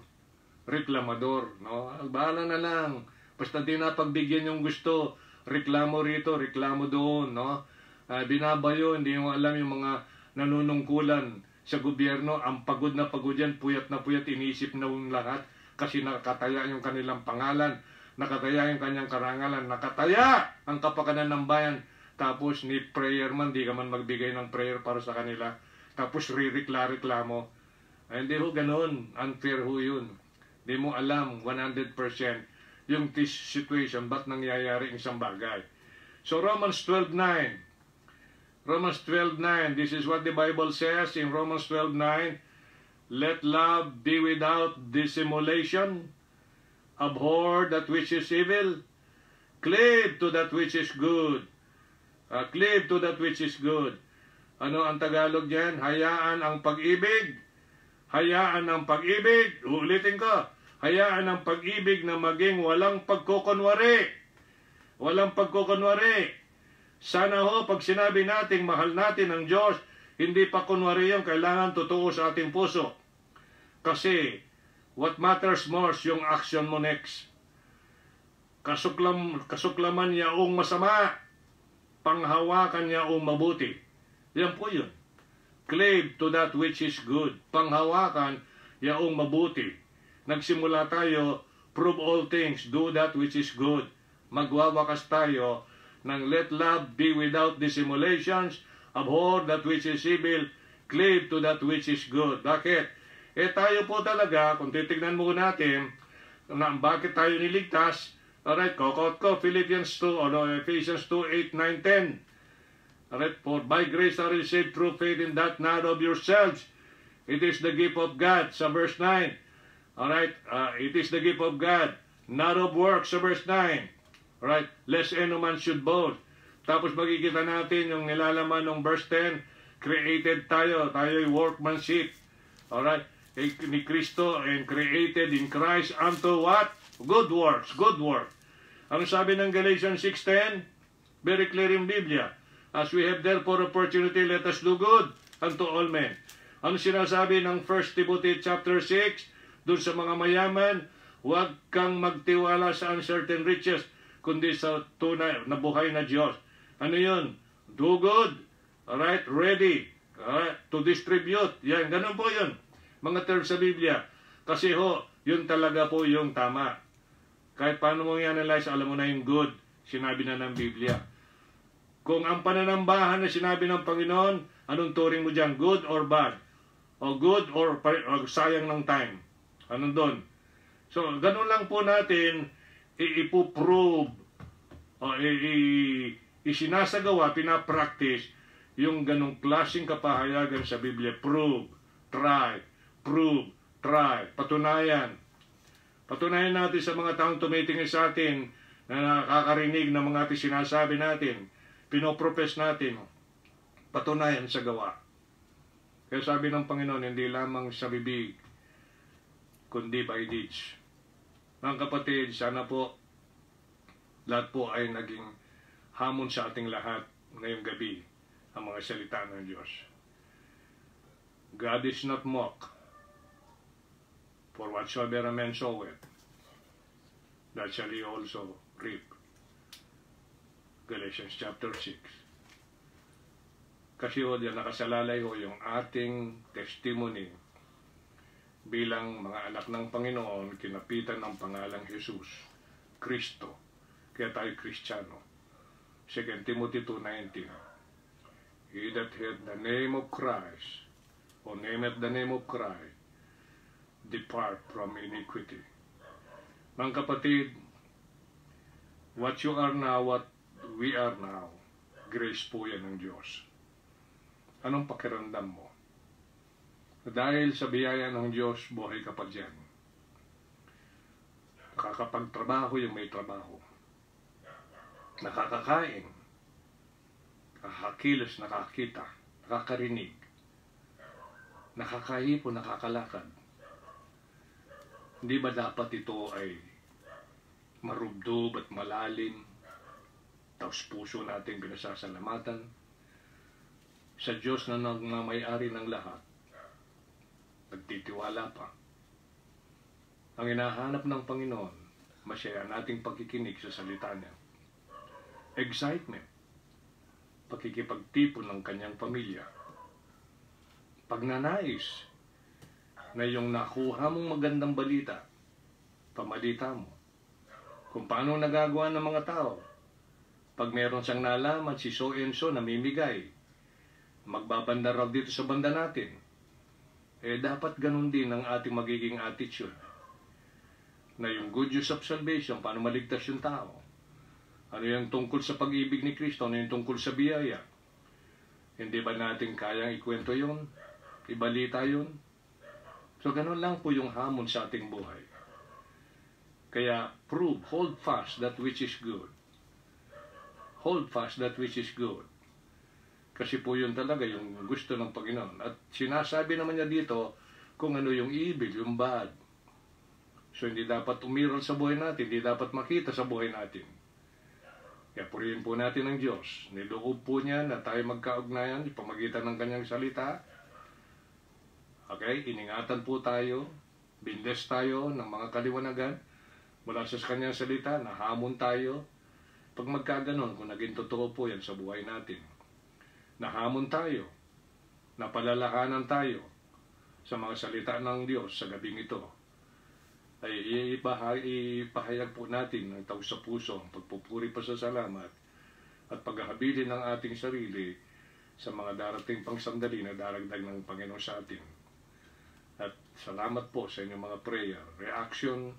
no? Bahala na lang. Basta di na pagbigyan yung gusto, reklamo rito, reklamo doon, no? Binabayo, hindi mo alam yung mga nanunungkulan sa gobyerno, ang pagod na pagod yan, puyat na puyat, inisip na yung lahat, kasi nakataya yung kanilang pangalan, nakataya yung kanyang karangalan, nakataya ang kapakanan ng bayan, tapos ni prayer man, di ka man magbigay ng prayer para sa kanila, tapos reklamo. Ay, hindi ho ganun, unfair ho yun. Hindi mo alam 100% yung situation, ba't nangyayari ang isang bagay. So Romans 12:9, this is what the Bible says in Romans 12:9, let love be without dissimulation, abhor that which is evil, cleave to that which is good. Cleave to that which is good. Ano ang Tagalog dyan? Hayaan ang pag-ibig. Hayaan ang pag-ibig. Ulitin ko. Hayaan ang pag-ibig na maging walang pagkukunwari. Walang pagkukunwari. Sana ho, pag sinabi nating mahal natin ang Diyos, hindi pa kunwari yung kailangan totoo sa ating puso. Kasi, what matters most, yung action mo next. Kasuklaman yaong masama, panghawakan yaong mabuti. Yan po yun. Cleave to that which is good. Panghawakan yaong mabuti. Nagsimula tayo, prove all things, do that which is good. Magwawakas tayo ng let love be without dissimulations, abhor that which is evil, cleave to that which is good. Bakit? Tayo po talaga, kung titignan mo natin, na bakit tayo niligtas, alright, kokot ko, Philippians 2, or Ephesians 2, 8, 9, 10. Alright, for by grace are you saved through faith, in that not of yourselves. It is the gift of God, sa verse 9. Alright, it is the gift of God, not of works, sa verse 9. Alright, lest any man should boast. Tapos makikita natin yung nilalaman ng verse 10, created tayo'y workmanship. Alright, ni Kristo, and created in Christ unto what? Good works, good work. Ano sabi ng Galatians 6:10? Very clear in Biblia. As we have therefore opportunity, let us do good unto all men. Ano sinasabi ng 1 Timothy chapter 6? Doon sa mga mayaman, huwag kang magtiwala sa uncertain riches, kundi sa tunay na buhay na Diyos. Ano yun? Do good. Alright? Ready. Alright? To distribute. Yan. Ganun po yun. Mga terms sa Biblia. Kasi ho, yun talaga po yung tama. Kahit paano mo i-analyze, alam mo na yung good. Sinabi na ng Biblia. Kung ang pananambahan na sinabi ng Panginoon, anong turing mo dyan? Good or bad? O good or sayang ng time? Anong doon? So, ganun lang po natin ipuprove o isinasagawa, pinapractice yung ganung klaseng kapahayagan sa Biblia. Prove, try, patunayan. Patunayan natin sa mga taong tumitingin sa atin na nakakarinig ng mga sinasabi natin, pinopropes natin, patunayan sa gawa. Kaya sabi ng Panginoon, hindi lamang sa bibig, kundi by deeds. Mga kapatid, sana po lahat po ay naging hamon sa ating lahat ngayong gabi ang mga salita ng Diyos. God is not mocked, for whatsoever a man soweth, that shall he also reap. Galatians chapter 6. Kasi o diyan nakasalalay ho yung ating testimony bilang mga anak ng Panginoon, kinapitan ng pangalang Jesus, Kristo. Kaya tayo Kristiyano. 2 Timothy 2:19. He that hath the name of Christ, or nameth the name of Christ, depart from iniquity. Mga kapatid, what you are now, what we are now, grace po yan ng Diyos. Anong pakiramdam mo? Dahil sa biyaya ng Diyos, buhay ka pa dyan. Nakakapagtrabaho yung may trabaho. Nakakakain. Nakakakilos, nakakita. Nakakarinig. Nakakahipo, nakakalakad. Hindi ba dapat ito ay marubdob at malalim? Taos puso natin pinasasalamatan sa Diyos na nagmamayari ng lahat. Nagtitiwala pa. Ang hinahanap ng Panginoon, masaya nating pagkikinig sa salita niya. Excitement. Pakikipagtipon ng kanyang pamilya. Pagnanais na yung nakuha mong magandang balita, pamalita mo. Kung paano nagagawa ng mga tao. Pag meron siyang nalaman, si so and so namimigay, magbabanda raw dito sa banda natin. Dapat ganun din ang ating magiging attitude. Na yung good news of salvation, paano maligtas yung tao. Ano yung tungkol sa pag-ibig ni Kristo, ano yung tungkol sa biyaya. Hindi ba natin kayang ikwento yun? Ibalita yun? So ganun lang po yung hamon sa ating buhay. Kaya prove, hold fast that which is good. Hold fast that which is good. Kasi po yun talaga yung gusto ng Panginoon. At sinasabi naman niya dito kung ano yung evil, yung bad. So hindi dapat umiral sa buhay natin, hindi dapat makita sa buhay natin. Kaya purihin po natin ang Diyos. Niloob po niya na tayo magkaugnayan, pamagitan ng kanyang salita. Okay, iningatan po tayo, bindes tayo ng mga kaliwanagan mula sa kanyang salita, nahamon tayo. Pag magkaganon, kung naging totoo po yan sa buhay natin, nahamon tayo, napalalakanan tayo sa mga salita ng Diyos sa gabing ito, ay ipahayag po natin ng taos sa puso, pagpupuri pa sa salamat, at paghahabilin ng ating sarili sa mga darating pang sandali na daragdag ng Panginoon sa atin. At salamat po sa inyong mga prayer, reaction,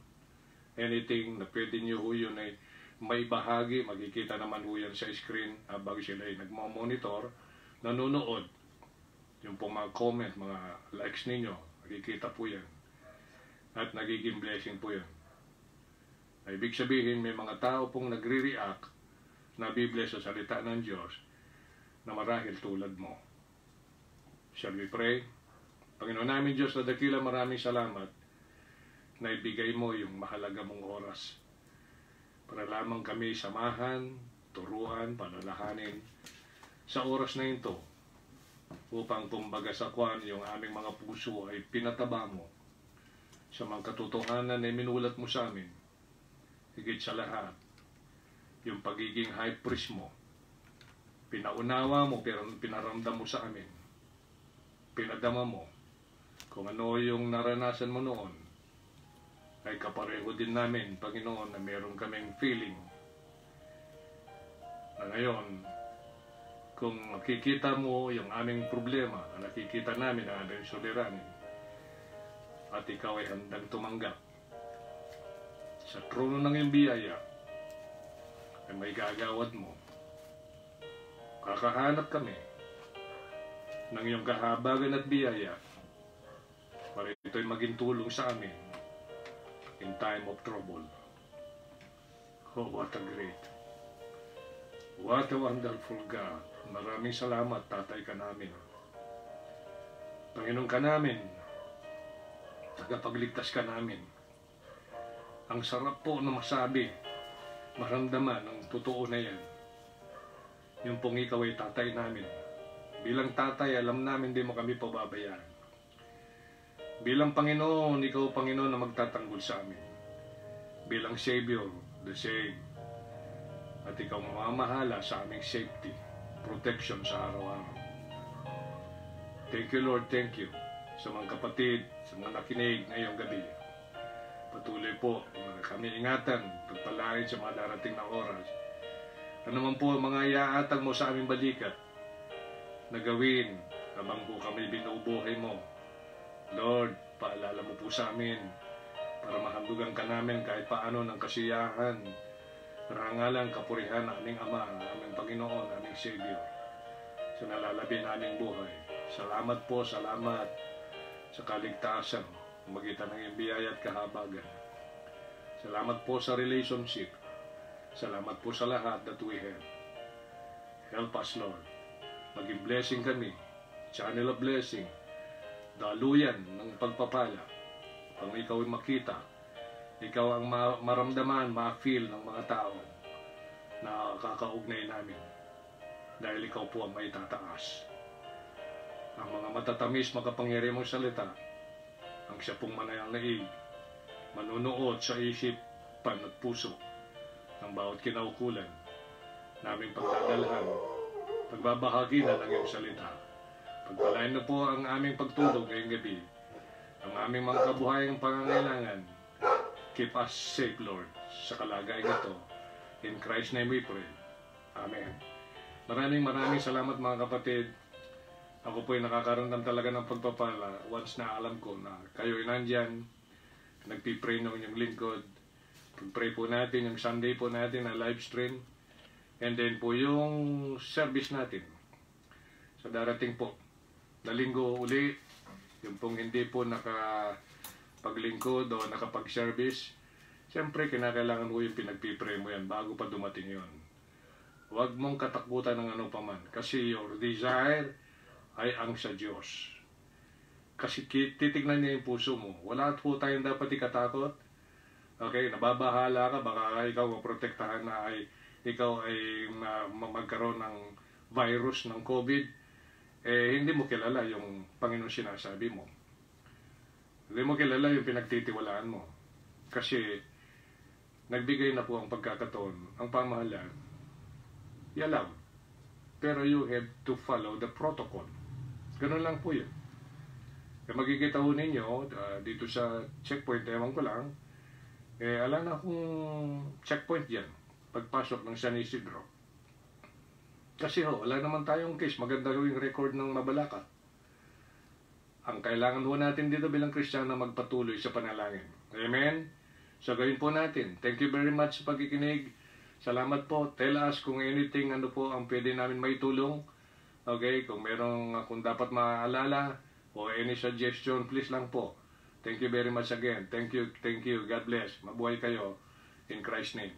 anything na pwede nyo ho yun ay may bahagi, makikita naman ho yan sa screen habang sila ay nagmamonitor, nanonood. Yung pong mga comment, mga likes ninyo, makikita po yan. At nagiging blessing po yan. Ibig sabihin, may mga tao pong nagre-react na bibless sa salita ng Diyos na marahil tulad mo. Shall we pray? Panginoon namin Diyos na dakila, maraming salamat na ibigay mo yung mahalaga mong oras para lamang kami samahan, turuan, palalahanin sa oras na ito upang kumbaga sa kwan yung aming mga puso ay pinataba mo sa mga katotohanan na minulat mo sa amin. Higit sa lahat, yung pagiging high priest mo, pinaunawa mo pero pinaramdam mo sa amin, pinadama mo kung ano yung naranasan mo noon, ay kapareho din namin, Panginoon, na meron kaming feeling na ngayon, kung nakikita mo yung aming problema, na nakikita namin ang aming suliranin, at ikaw ay handang tumanggap sa trono ng iyong biyaya, ay may gagawad mo. Kakahanap kami ng iyong kahabagan at biyaya para ito'y maging tulong sa amin in time of trouble. Oh, what a great, what a wonderful God. Maraming salamat, Tatay ka namin. Panginoon ka namin, tagapagligtas ka namin. Ang sarap po na masabi, maramdaman ang totoo na yan. Yung pong ikaw ay tatay namin. Bilang tatay, alam namin di mo kami pababayaan. Bilang Panginoon, ikaw Panginoon na magtatanggol sa amin. Bilang Savior, the same. At ikaw mamamahala sa aming safety, protection sa araw-araw. Thank you Lord, thank you sa mga kapatid, sa mga nakinig ngayong gabi. Patuloy po kami ingatan, pagpalain sa mga darating na oras. Ano naman po ang mga iaatag mo sa aming balikat na gawin habang po kami binubuhay mo. Lord, paalala mo po sa amin para mahandugan ka namin kahit paano ng kasiyahan, karangalan, kapurihan ng aming Ama, aming Panginoon, aming Savior, sa nalalabi naming buhay. Salamat po, salamat sa kaligtasan, magitan ng iyong biyaya at kahabagan. Salamat po sa relationship. Salamat po sa lahat that we have. Help us, Lord. Maging blessing kami, channel of blessing, daluyan ng pagpapala. Pang ikaw ay makita, ikaw ang maramdaman, ma-feel ng mga tao na kakaugnay namin. Dahil ikaw po ang may tataas. Ang mga matatamis, makapangyari mong salita, ang siya pong mananaig, manunuot sa isipan at puso ng bawat kinaukulan, naming pagdadalhan, pagbabahagi na ng iyong salita. Pagpalain na po ang aming pagtulog ngayong gabi, ang aming mga kabuhayang pangangailangan. Keep us safe, Lord, sa kalagayan ito. In Christ's name we pray. Amen. Maraming salamat mga kapatid. Ako po ay nakakaramdam talaga ng pagpapala once na alam ko na kayo ay nandyan, nagpipray ng inyong lingkod. Pag-pray po natin, yung Sunday po natin na live stream, and then po yung service natin sa darating po na linggo uli, yung pong hindi po nakapaglingkod o nakapag-service, siyempre kinakailangan mo yung pinagpipray mo yan bago pa dumating yon. Huwag mong katakbutan ng ano paman, kasi your desire ay ang sa Diyos. Kasi titignan niya yung puso mo. Wala po tayong dapat ikatakot. Okay, nababahala ka, baka ikaw maprotektahan na ay ikaw ay magkaroon ng virus ng COVID. Eh, hindi mo kilala yung Panginoon sinasabi mo. Hindi mo kilala yung pinagtitiwalaan mo. Kasi nagbigay na po ang pagkakataon, ang pamahalaan, i-allow. Pero you have to follow the protocol. Ganun lang po yun. Kaya magkikita ho ninyo, dito sa checkpoint, ewan ko lang, alam na kung checkpoint yan, pagpasok ng San Isidro. Kasi wala naman tayong case, maganda yung record ng Mabalacat. Ang kailangan ho natin dito bilang Kristiyano magpatuloy sa panalangin. Amen? So gawin po natin. Thank you very much sa pagkikinig. Salamat po. Tell us kung anything, ano po ang pwede namin maitulong. Okay, kung kung dapat maalala o any suggestion, please lang po. Thank you very much again. Thank you. God bless. Mabuhay kayo in Christ's name.